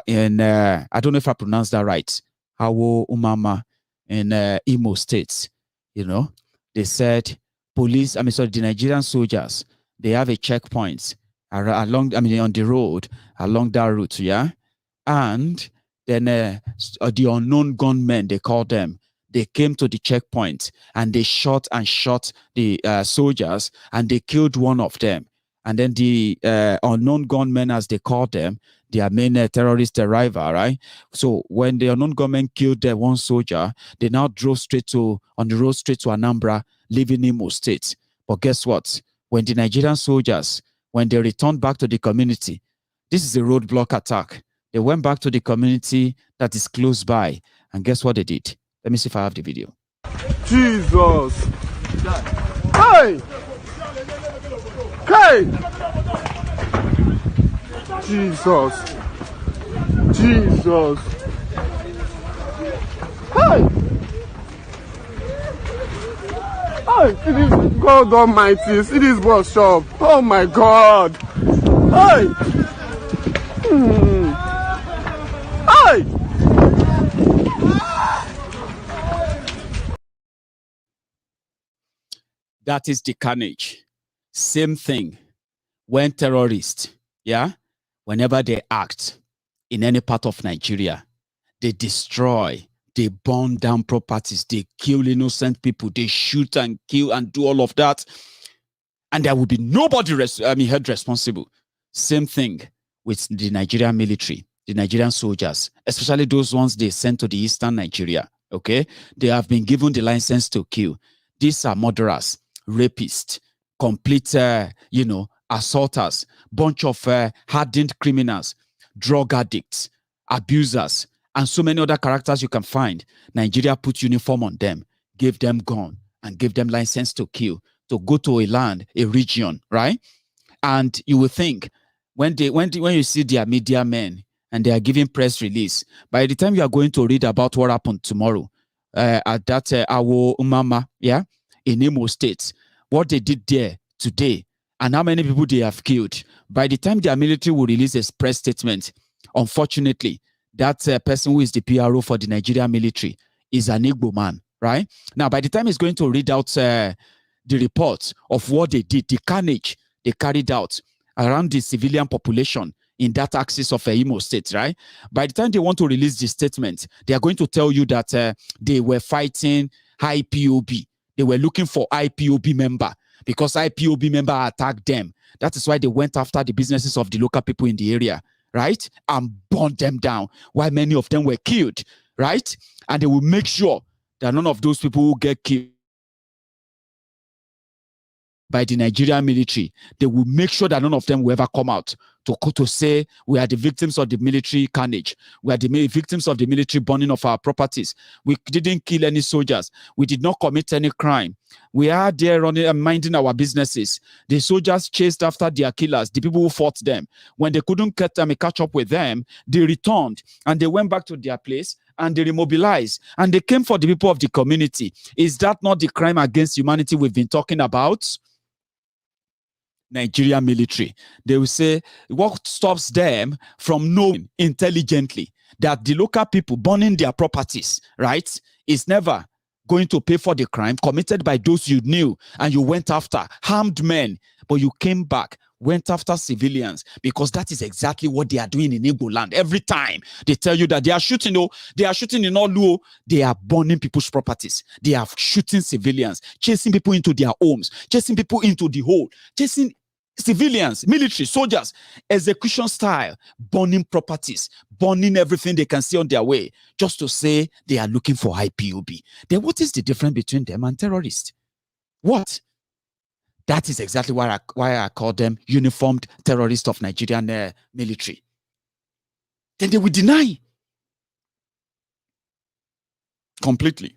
in I don't know if I pronounced that right. Awo Umama in Imo State. You know, they said the Nigerian soldiers, they have a checkpoint along, on the road along that route, yeah, and then the unknown gunmen, they call them, they came to the checkpoint and they shot the soldiers, and they killed one of them. And then the unknown gunmen, as they call them, their main terrorist rival, right? So when the unknown gunmen killed one soldier, they now drove on the road straight to Anambra, leaving Imo State. But guess what? When the Nigerian soldiers, when they returned back to the community, this is a roadblock attack. They went back to the community that is close by, and guess what they did? Let me see if I have the video. Jesus! Hey! Hey! Jesus! Jesus! Hey! Hey! It is God Almighty. See this bus shop. Oh my God! Hey! Hey! That is the carnage. Same thing when terrorists, yeah, whenever they act in any part of Nigeria, they destroy, they burn down properties, they kill innocent people, they shoot and kill and do all of that. And there will be nobody held responsible. Same thing with the Nigerian military, the Nigerian soldiers, especially those ones they sent to the eastern Nigeria, okay? They have been given the license to kill. These are murderers, rapists, complete, assaulters, bunch of hardened criminals, drug addicts, abusers, and so many other characters you can find. Nigeria put uniform on them, gave them gun, and gave them license to kill, to go to a land, a region, right? And you will think, when you see their media men and they are giving press release, by the time you are going to read about what happened tomorrow at that Awo Umama, yeah, in Imo State, what they did there today, and how many people they have killed, by the time their military will release a press statement, unfortunately, that person who is the PRO for the Nigerian military is an Igbo man, right? Now, by the time he's going to read out the report of what they did, the carnage they carried out around the civilian population in that axis of Imo State, right? By the time they want to release the statement, they are going to tell you that they were fighting IPOB. They were looking for IPOB member because IPOB member attacked them. That is why they went after the businesses of the local people in the area, right? And burned them down, while many of them were killed, right? And they will make sure that none of those people who get killed by the Nigerian military, they will make sure that none of them will ever come out to say we are the victims of the military carnage. We are the victims of the military burning of our properties. We didn't kill any soldiers. We did not commit any crime. We are there running and minding our businesses. The soldiers chased after their killers, the people who fought them. When they couldn't catch up with them, they returned and they went back to their place and they remobilized and they came for the people of the community. Is that not the crime against humanity we've been talking about? Nigerian military. They will say, what stops them from knowing intelligently that the local people burning their properties, right, is never going to pay for the crime committed by those you knew and you went after, harmed men, but you came back, went after civilians, because that is exactly what they are doing in Igbo land. Every time they tell you that they are shooting, they are shooting in Oluo, they are burning people's properties. They are shooting civilians, chasing people into their homes, chasing people into the hole, chasing civilians, military, soldiers, execution style, burning properties, burning everything they can see on their way, just to say they are looking for IPOB. Then what is the difference between them and terrorists? What? That is exactly why I call them uniformed terrorists of Nigerian military. Then they will deny completely.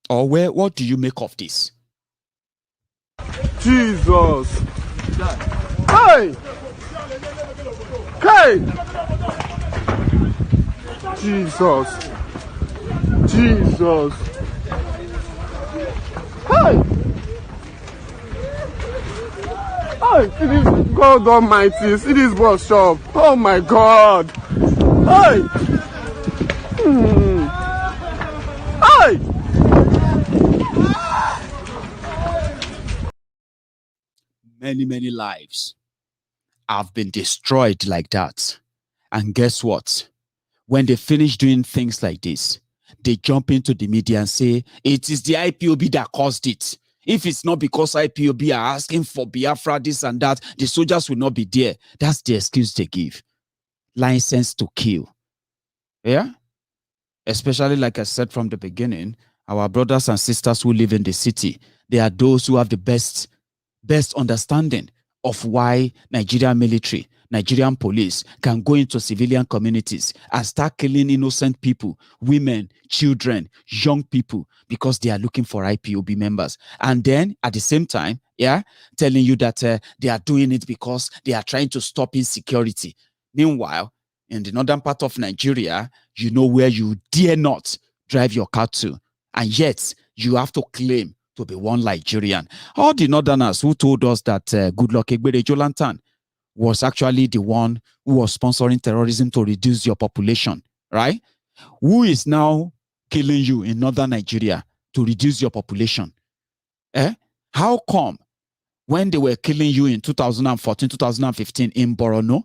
Or what do you make of this? Jesus. Hey! Hey! Jesus. Jesus. Hey! Hey! It is God Almighty. See this bus shop. Oh my God. Hey! Hey! Many lives have been destroyed like that. And guess what? When they finish doing things like this, they jump into the media and say, it is the IPOB that caused it. If it's not because IPOB are asking for Biafra, this and that, the soldiers will not be there. That's the excuse they give. License to kill. Yeah? Especially, like I said from the beginning, our brothers and sisters who live in the city, they are those who have the best understanding of why Nigerian military, Nigerian police can go into civilian communities and start killing innocent people, women, children, young people, because they are looking for IPOB members. And then at the same time, telling you that they are doing it because they are trying to stop insecurity. Meanwhile, in the northern part of Nigeria, you know where you dare not drive your car to. And yet, you have to claim to be one Nigerian. All the northerners who told us that Goodluck Egbere Jolantan was actually the one who was sponsoring terrorism to reduce your population, right? Who is now killing you in northern Nigeria to reduce your population? How come when they were killing you in 2014, 2015 in Borno,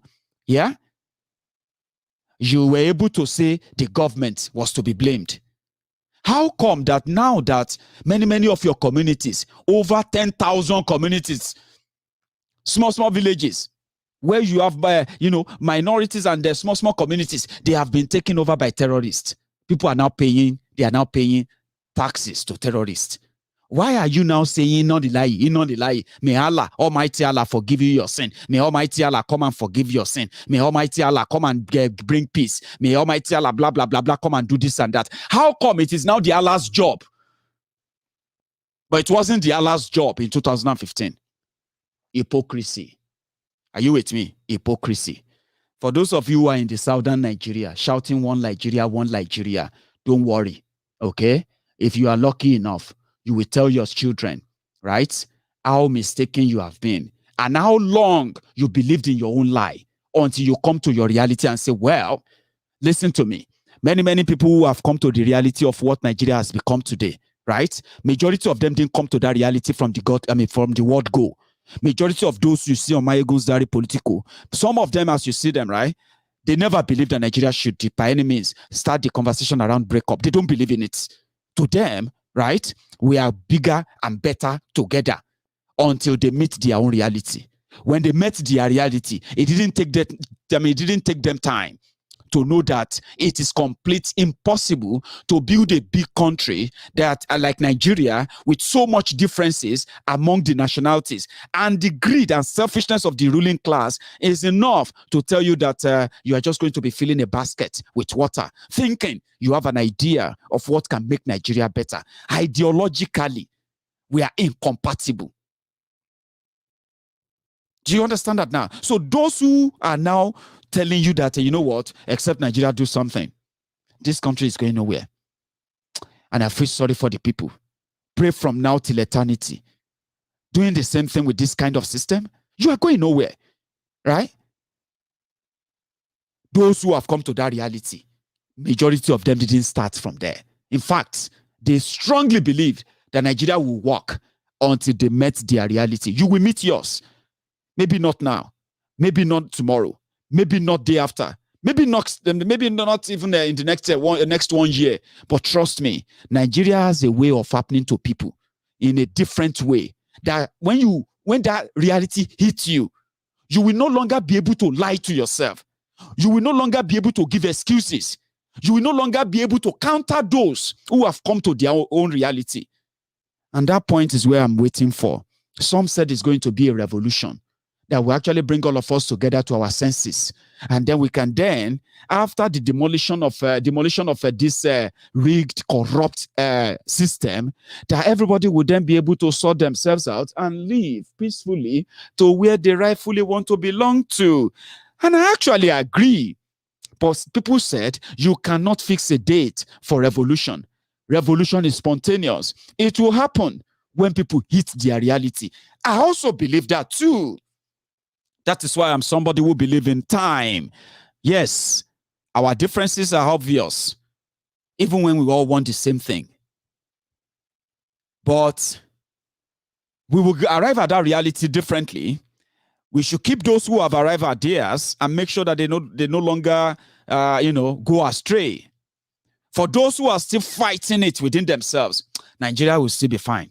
you were able to say the government was to be blamed? How come that now that many of your communities, over 10,000 communities, small villages, where you have minorities and the small communities, they have been taken over by terrorists. People are now paying taxes to terrorists. Why are you now saying not the lie? May Allah, Almighty Allah, forgive you your sin. May Almighty Allah come and forgive your sin. May Almighty Allah come and bring peace. May Almighty Allah blah blah blah blah come and do this and that. How come it is now the Allah's job? But it wasn't the Allah's job in 2015. Hypocrisy. Are you with me? Hypocrisy. For those of you who are in the southern Nigeria, shouting one Nigeria, don't worry. Okay? If you are lucky enough, you will tell your children, right, how mistaken you have been and how long you believed in your own lie until you come to your reality and say, well, listen to me. Many people who have come to the reality of what Nigeria has become today, right? Majority of them didn't come to that reality from the word go. Majority of those you see on Maiyegun's diary Politico, some of them, as you see them, right, they never believed that Nigeria should, by any means, start the conversation around breakup. They don't believe in it. To them, right, we are bigger and better together until they meet their own reality. When they met their reality, it didn't take them time to know that it is complete impossible to build a big country that like Nigeria with so much differences among the nationalities, and the greed and selfishness of the ruling class is enough to tell you that you are just going to be filling a basket with water, thinking you have an idea of what can make Nigeria better. Ideologically, we are incompatible. Do you understand that now? So those who are now telling you that, you know what, except Nigeria do something, this country is going nowhere. And I feel sorry for the people. Pray from now till eternity. Doing the same thing with this kind of system, you are going nowhere, right? Those who have come to that reality, majority of them didn't start from there. In fact, they strongly believed that Nigeria will work until they met their reality. You will meet yours. Maybe not now, maybe not tomorrow, maybe not day after, maybe not even in the next 1 year. But trust me, Nigeria has a way of happening to people in a different way. That when that reality hits you, you will no longer be able to lie to yourself. You will no longer be able to give excuses. You will no longer be able to counter those who have come to their own reality. And that point is where I'm waiting for. Some said it's going to be a revolution that will actually bring all of us together to our senses. And then we can then, after the demolition of this rigged, corrupt system, that everybody would then be able to sort themselves out and live peacefully to where they rightfully want to belong to. And I actually agree. But people said you cannot fix a date for revolution. Revolution is spontaneous. It will happen when people hit their reality. I also believe that too. That is why I'm somebody who believes in time. Yes, our differences are obvious, even when we all want the same thing. But we will arrive at that reality differently. We should keep those who have arrived at theirs and make sure that they no longer, go astray. For those who are still fighting it within themselves, Nigeria will still be fine.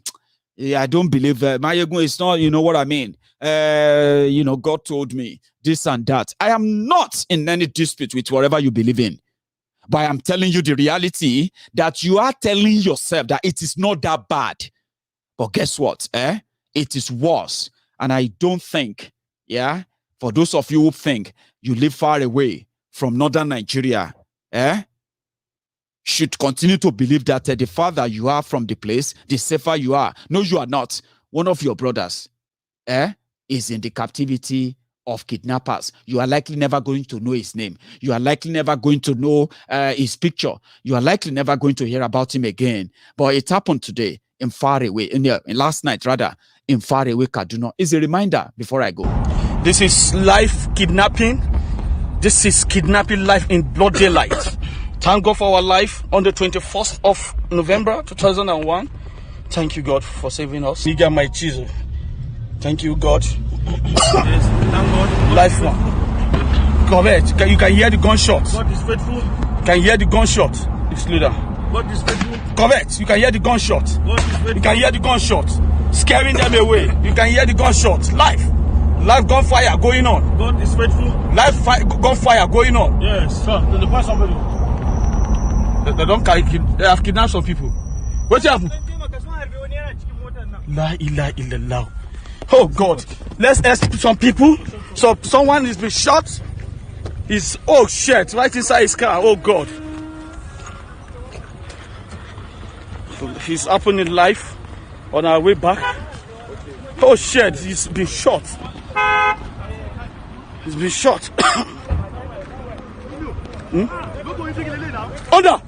I don't believe Maiyegun is not, you know what I mean? God told me this and that. I am not in any dispute with whatever you believe in. But I'm telling you the reality that you are telling yourself that it is not that bad. But guess what? It is worse. And I don't think, for those of you who think you live far away from northern Nigeria, should continue to believe that the farther you are from the place, the safer you are. No, you are not. One of your brothers is in the captivity of kidnappers. You are likely never going to know his name. You are likely never going to know his picture. You are likely never going to hear about him again. But it happened today in far away, last night rather, in far away Kaduna. It's a reminder before I go. This is life kidnapping. This is kidnapping life in broad daylight. Thank God for our life on the 21st of November 2001. Thank you, God, for saving us. Nigga, my Jesus. Thank you, God. Yes, thank God. Life now. Correct. You can hear the gunshot. God is faithful. You can hear the gunshot. It's slow down. God is faithful. Correct. You can hear the gunshot. God is faithful. You can hear the gunshot. Scaring them away. You can hear the gunshot. Live gunfire going on. God is faithful. Gunfire going on. Yes, sir. They find somebody. They don't carry. They have kidnapped some people. What happened? La ilaha illallah. Oh God. Let's ask some people. So someone is been shot. Oh shit! Right inside his car. Oh God. He's happening live on our way back. Oh shit! He's been shot. He's been shot. Under.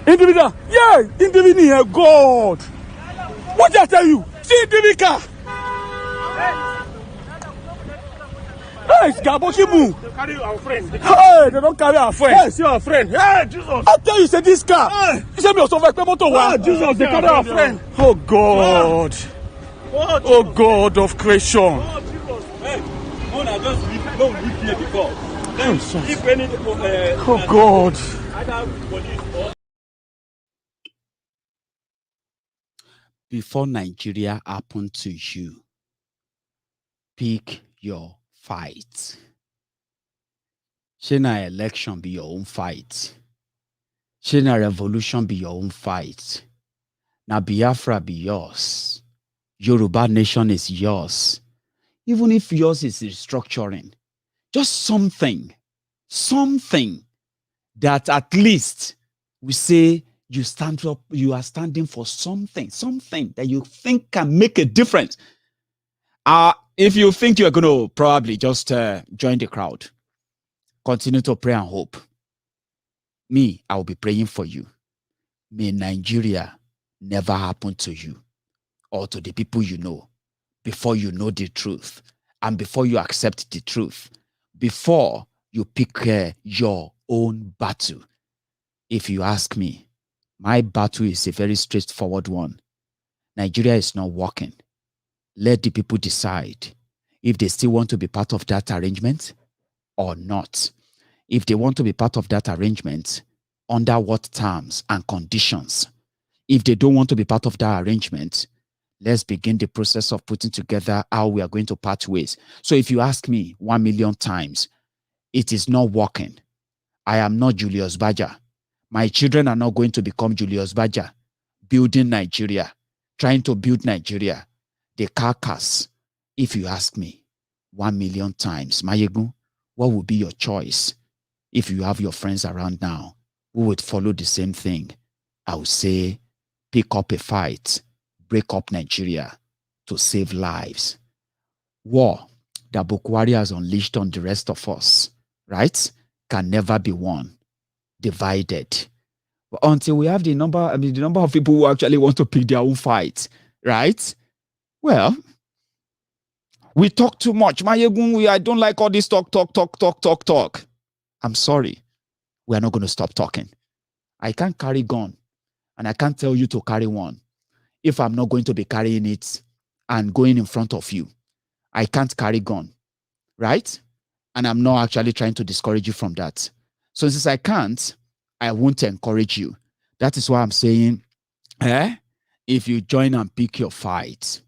Individual. Yeah, individual here. God. What did I tell you? See individual. Hey, it's Gabokibu. They carry our friend. Hey, they don't carry our friend. Yes, your friend. Hey, Jesus. I tell you, say this car. Hey. You say me also like motor. Jesus, they carry our friend. Oh God. Oh God of creation. Oh, Jesus. Hey, Mona just live here before. Then if any oh God. Before Nigeria happened to you, pick your fight? Shall na election be your own fight? Shall na revolution be your own fight? Na Biafra be yours. Yoruba nation is yours. Even if yours is restructuring, just something that at least we say you stand up, you are standing for something that you think can make a difference. If you think you're going to probably just join the crowd, continue to pray and hope. Me, I will be praying for you. May Nigeria never happen to you or to the people you know before you know the truth and before you accept the truth, before you pick your own battle. If you ask me, my battle is a very straightforward one. Nigeria is not working. Let the people decide if they still want to be part of that arrangement or not. If they want to be part of that arrangement, under what terms and conditions. If they don't want to be part of that arrangement, let's begin the process of putting together how we are going to part ways. So if you ask me 1 million times, it is not working. I am not Julius Baja. My children are not going to become Julius Baja, building Nigeria, trying to build Nigeria, the carcass. If you ask me 1 million times, Maiyegun, what would be your choice? If you have your friends around now who would follow the same thing, I would say, pick up a fight, break up Nigeria to save lives. War that Buhari has unleashed on the rest of us, right, can never be won divided. But until we have the number of people who actually want to pick their own fight, right? Well, we talk too much. Maiyegun, I don't like all this talk. I'm sorry. We are not going to stop talking. I can't carry gun, and I can't tell you to carry one if I'm not going to be carrying it and going in front of you. I can't carry gun, right? And I'm not actually trying to discourage you from that. So since I can't, I won't encourage you. That is why I'm saying, if you join and pick your fight,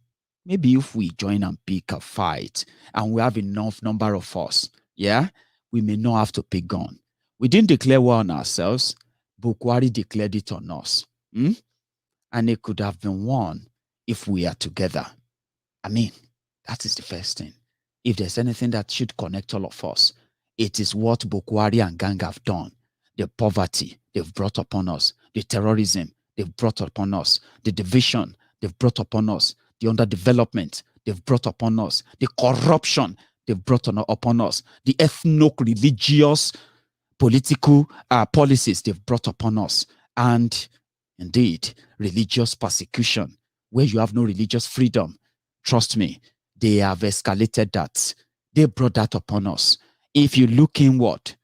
maybe if we join and pick a fight and we have enough number of us, we may not have to pick gun. We didn't declare war on ourselves. Buhari declared it on us. And it could have been won if we are together. I mean, that is the first thing. If there's anything that should connect all of us, it is what Buhari and gang have done. The poverty they've brought upon us, the terrorism they've brought upon us, the division they've brought upon us, the underdevelopment they've brought upon us, the corruption they've brought upon us, the ethno-religious political policies they've brought upon us, and indeed religious persecution where you have no religious freedom. Trust me, they have escalated that. They brought that upon us. If you look inward,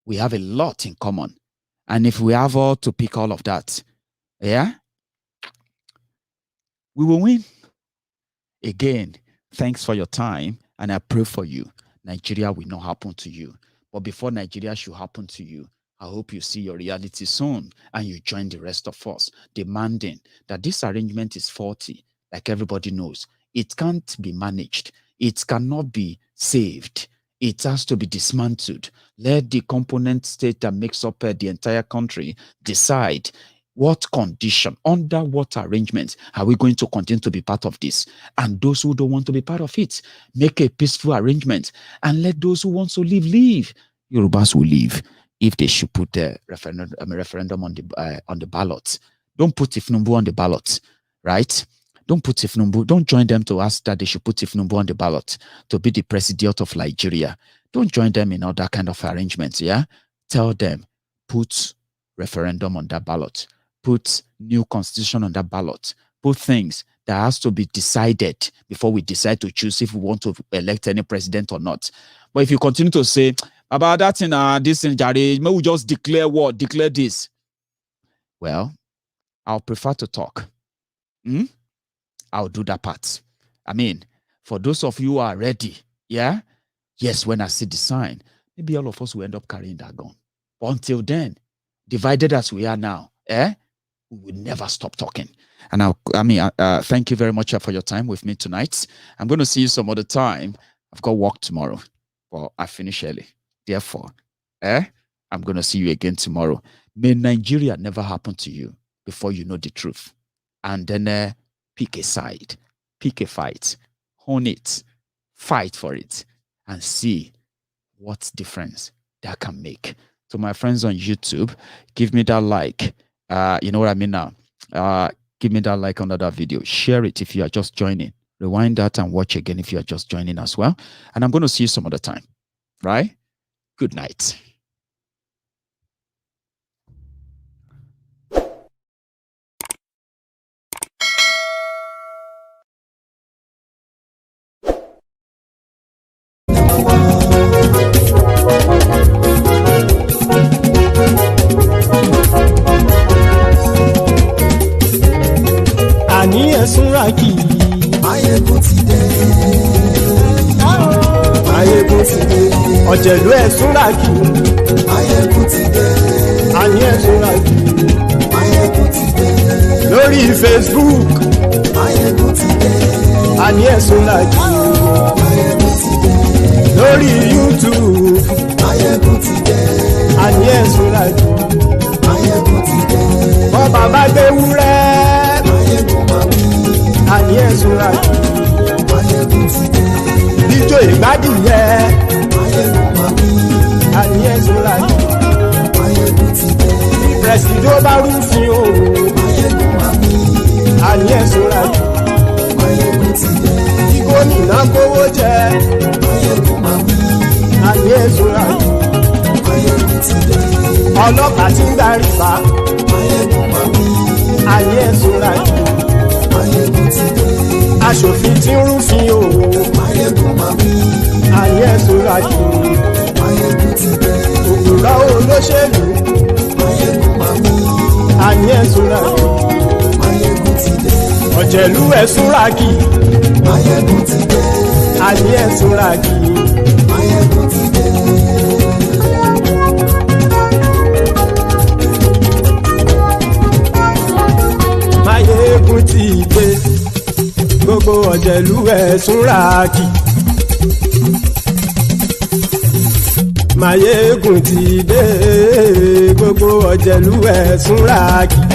we have a lot in common. And if we have all to pick all of that, we will win. Again, thanks for your time, and I pray for you. Nigeria will not happen to you. But before Nigeria should happen to you, I hope you see your reality soon and you join the rest of us, demanding that this arrangement is faulty, like everybody knows. It can't be managed. It cannot be saved. It has to be dismantled. Let the component state that makes up the entire country decide what condition, under what arrangement are we going to continue to be part of this? And those who don't want to be part of it, make a peaceful arrangement and let those who want to leave. Yorubas will leave if they should put a referendum on the ballot. Don't put Ifnumbu on the ballot, right? Don't put Ifnumbu. Don't join them to ask that they should put Ifnumbu on the ballot to be the president of Nigeria. Don't join them in all that kind of arrangements, Tell them, put referendum on that ballot. Put new constitution on that ballot. Put things that has to be decided before we decide to choose if we want to elect any president or not. But if you continue to say, about that in this in Jare, may we just declare war, declare this. Well, I'll prefer to talk. I'll do that part. I mean, for those of you who are ready, yes, when I see the sign, maybe all of us will end up carrying that gun. But until then, divided as we are now, we will never stop talking. And thank you very much for your time with me tonight. I'm going to see you some other time. I've got work tomorrow. but I finish early. Therefore, I'm going to see you again tomorrow. May Nigeria never happen to you before you know the truth. And then pick a side, pick a fight, hone it, fight for it, and see what difference that can make. So my friends on YouTube, give me that like. You know what I mean now? Give me that like under that video. Share it if you are just joining. Rewind that and watch again if you are just joining as well. And I'm going to see you some other time. Right? Good night. Àní ẹ̀sùnra kì í. Maiyegun ti dé. Maiyegun ti dé. Ọ̀jẹ̀lú ẹ̀sùnra kì í. Maiyegun ti dé. Àní ẹ̀sùnra kì í. Maiyegun ti dé. Lórí Facebook. Maiyegun ti dé. Àní ẹ̀sùnra kì í. Maiyegun ti dé. Lórí YouTube. Maiyegun ti dé. Àní ẹ̀sùnra kì í. Maiyegun ti dé. Bọ́ bàbá gbé wúrẹ́. Àní ẹ̀sùnra kì í. Maiyegun ti dé. Bíjó ìgbádìyẹ. Maiyegun máa bí. Àní ẹ̀sùnra kì í. Maiyegun ti dé. Bí pẹ̀sìdó bá rúfin o. Maiyegun máa bí. Àní ẹ̀sùnra kì í. Maiyegun ti dé. Bí gómìnà kówó jẹ. Maiyegun máa bí. Àní ẹ̀sùnra kì í. Maiyegun ti dé. Ọlọ́pàá tí ń gbà rìbá. Maiyegun máa bí. Àní ẹ̀sùnra kì í. Maiyegun ti dé. Aṣòfin tí ń rúfin o. Maiyegun máa bí. Àní ẹ̀sùnra kì í. Maiyegun ti dé. Òpùrọ́ olóṣèlú. Maiyegun máa bí. Àní ẹ̀sùnra kì í. Maiyegun ti dé. Ọ̀jẹ̀lú ẹ̀sùnra kì í. Maiyegun ti dé. Àní ẹ̀sùnra kì í. Maiyegun ti dé. Maiyegun ti dé. Gbogbo ọ̀jẹ̀lú ẹ̀sùnra kì í. Maiyegun ti dé. Gbogbo ọ̀jẹ̀lú ẹ̀sùnra kì í.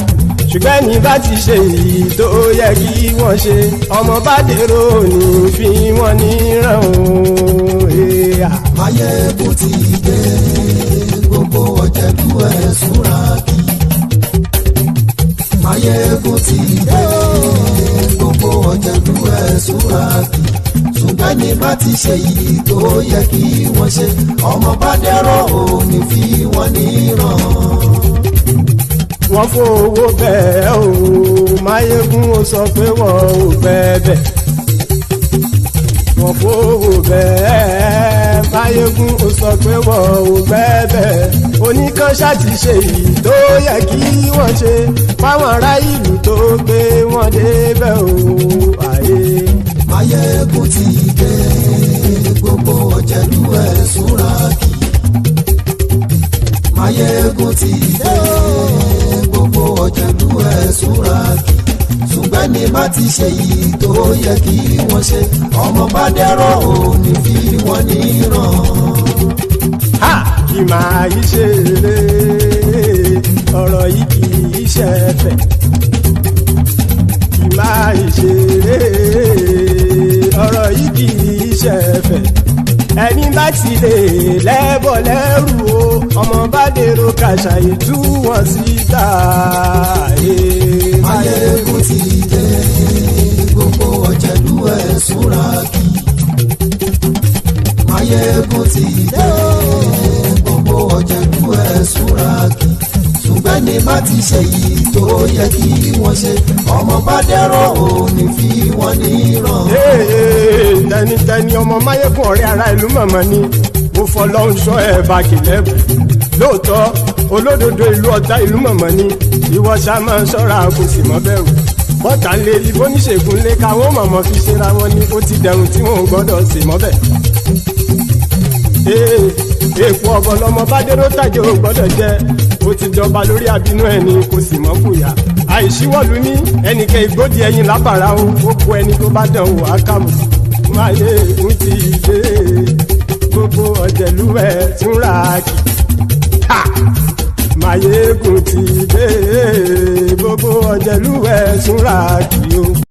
Ṣùgbọ́n ní bá ti ṣe èyí tó yẹ kí wọ́n ṣe, ọmọ bá dèrò ní fi wọ́n níran o. Maiyegun ti dé. Gbogbo ọ̀jẹ̀lú ẹ̀sùnra kì í. Maiyegun ti dé. Gbogbo ọ̀jẹ̀lú ẹ̀sùnra kì í. Ṣùgbọ́n ní bá ti ṣe èyí tó yẹ kí wọ́n ṣe, ọmọ bá dèrò ní fi wọ́n níran. Wọ́n fowó bẹ́ẹ̀ o. Maiyegun ó sọ pé wọ́n ò bẹ́ẹ̀. Wọ́n fowó bẹ́ẹ̀. Maiyegun ó sọ pé wọ́n ò bẹ́ẹ̀. Oníkan ṣáàtì ṣe èyí tó yẹ kí wọ́n ṣe fáwọn ará ìlú tó gbé wọn débẹ̀ o. Maiyegun ti dé. Gbogbo ọ̀jẹ̀lú ẹ̀sùnra kì í. Maiyegun ti dé. Gbogbo ọ̀jẹ̀lú ẹ̀sùnra kì í. Ṣùgbọ́n ní bá ti ṣe èyí tó yẹ kí wọ́n ṣe, ọmọ bá dèrò ní fi wọ́n níran. Kì máa yí ṣe eré. Ọ̀rọ̀ yìí kì í ṣe ẹ̀fẹ̀. Kì máa yí ṣe eré. Ọ̀rọ̀ yìí kì í ṣe ẹ̀fẹ̀. Ẹni bá ti lè lẹ́bọ̀ lẹ́rù o, ọmọ bá dèrò kàṣàyè tú wọn síta. Maiyegun ti dé. Gbogbo ọ̀jẹ̀lú ẹ̀sùnra kì í. Maiyegun ti dé. Gbogbo ọ̀jẹ̀lú ẹ̀sùnra kì í. Ṣùgbọ́n ní bá ti ṣe èyí tó yẹ kí wọ́n ṣe, ọmọ bá dèrò ní fi wọ́n níran. Tẹnitẹni ọmọ Maiyegun ọ̀rẹ́ ara ìlú mọ̀mọ́ ni. Mo fọlọ́run ṣọ́ ẹ̀ bá kìlẹ́bù. Lóòótọ́ olódodo ìlú ọ̀tá ìlú mọ̀mọ́ ni. Ìwọ ṣá máa ń ṣọ́ra kò sì mọ́ bẹ̀rù. Bọ́tà ń lé ibó níṣègùn lé káwọn mọ̀mọ́ fi ṣera wọn ni. Ó ti dẹrùn tí wọn ò gbọ́dọ̀ sè mọ́bẹ̀. Èèpo ọ̀bọ lọmọ bá dérò tàjẹ́ ò gbọ́dọ̀ jẹ́. Ó ti jọba lórí abínú ẹni kò sì mọ́ fòyà. Àìsíwọ́lu ní ẹnìkẹ́ ìgbódì ẹyin lábàrá o. Ó kó ẹni tó bá dán wò á kàmù. Maiyegun ti dé. Gbogbo ọ̀jẹ̀lúwẹ̀ túnra kì. Maiyegun ti dé gbogbo ọ̀jẹ̀lúwẹ̀ túnra kì o.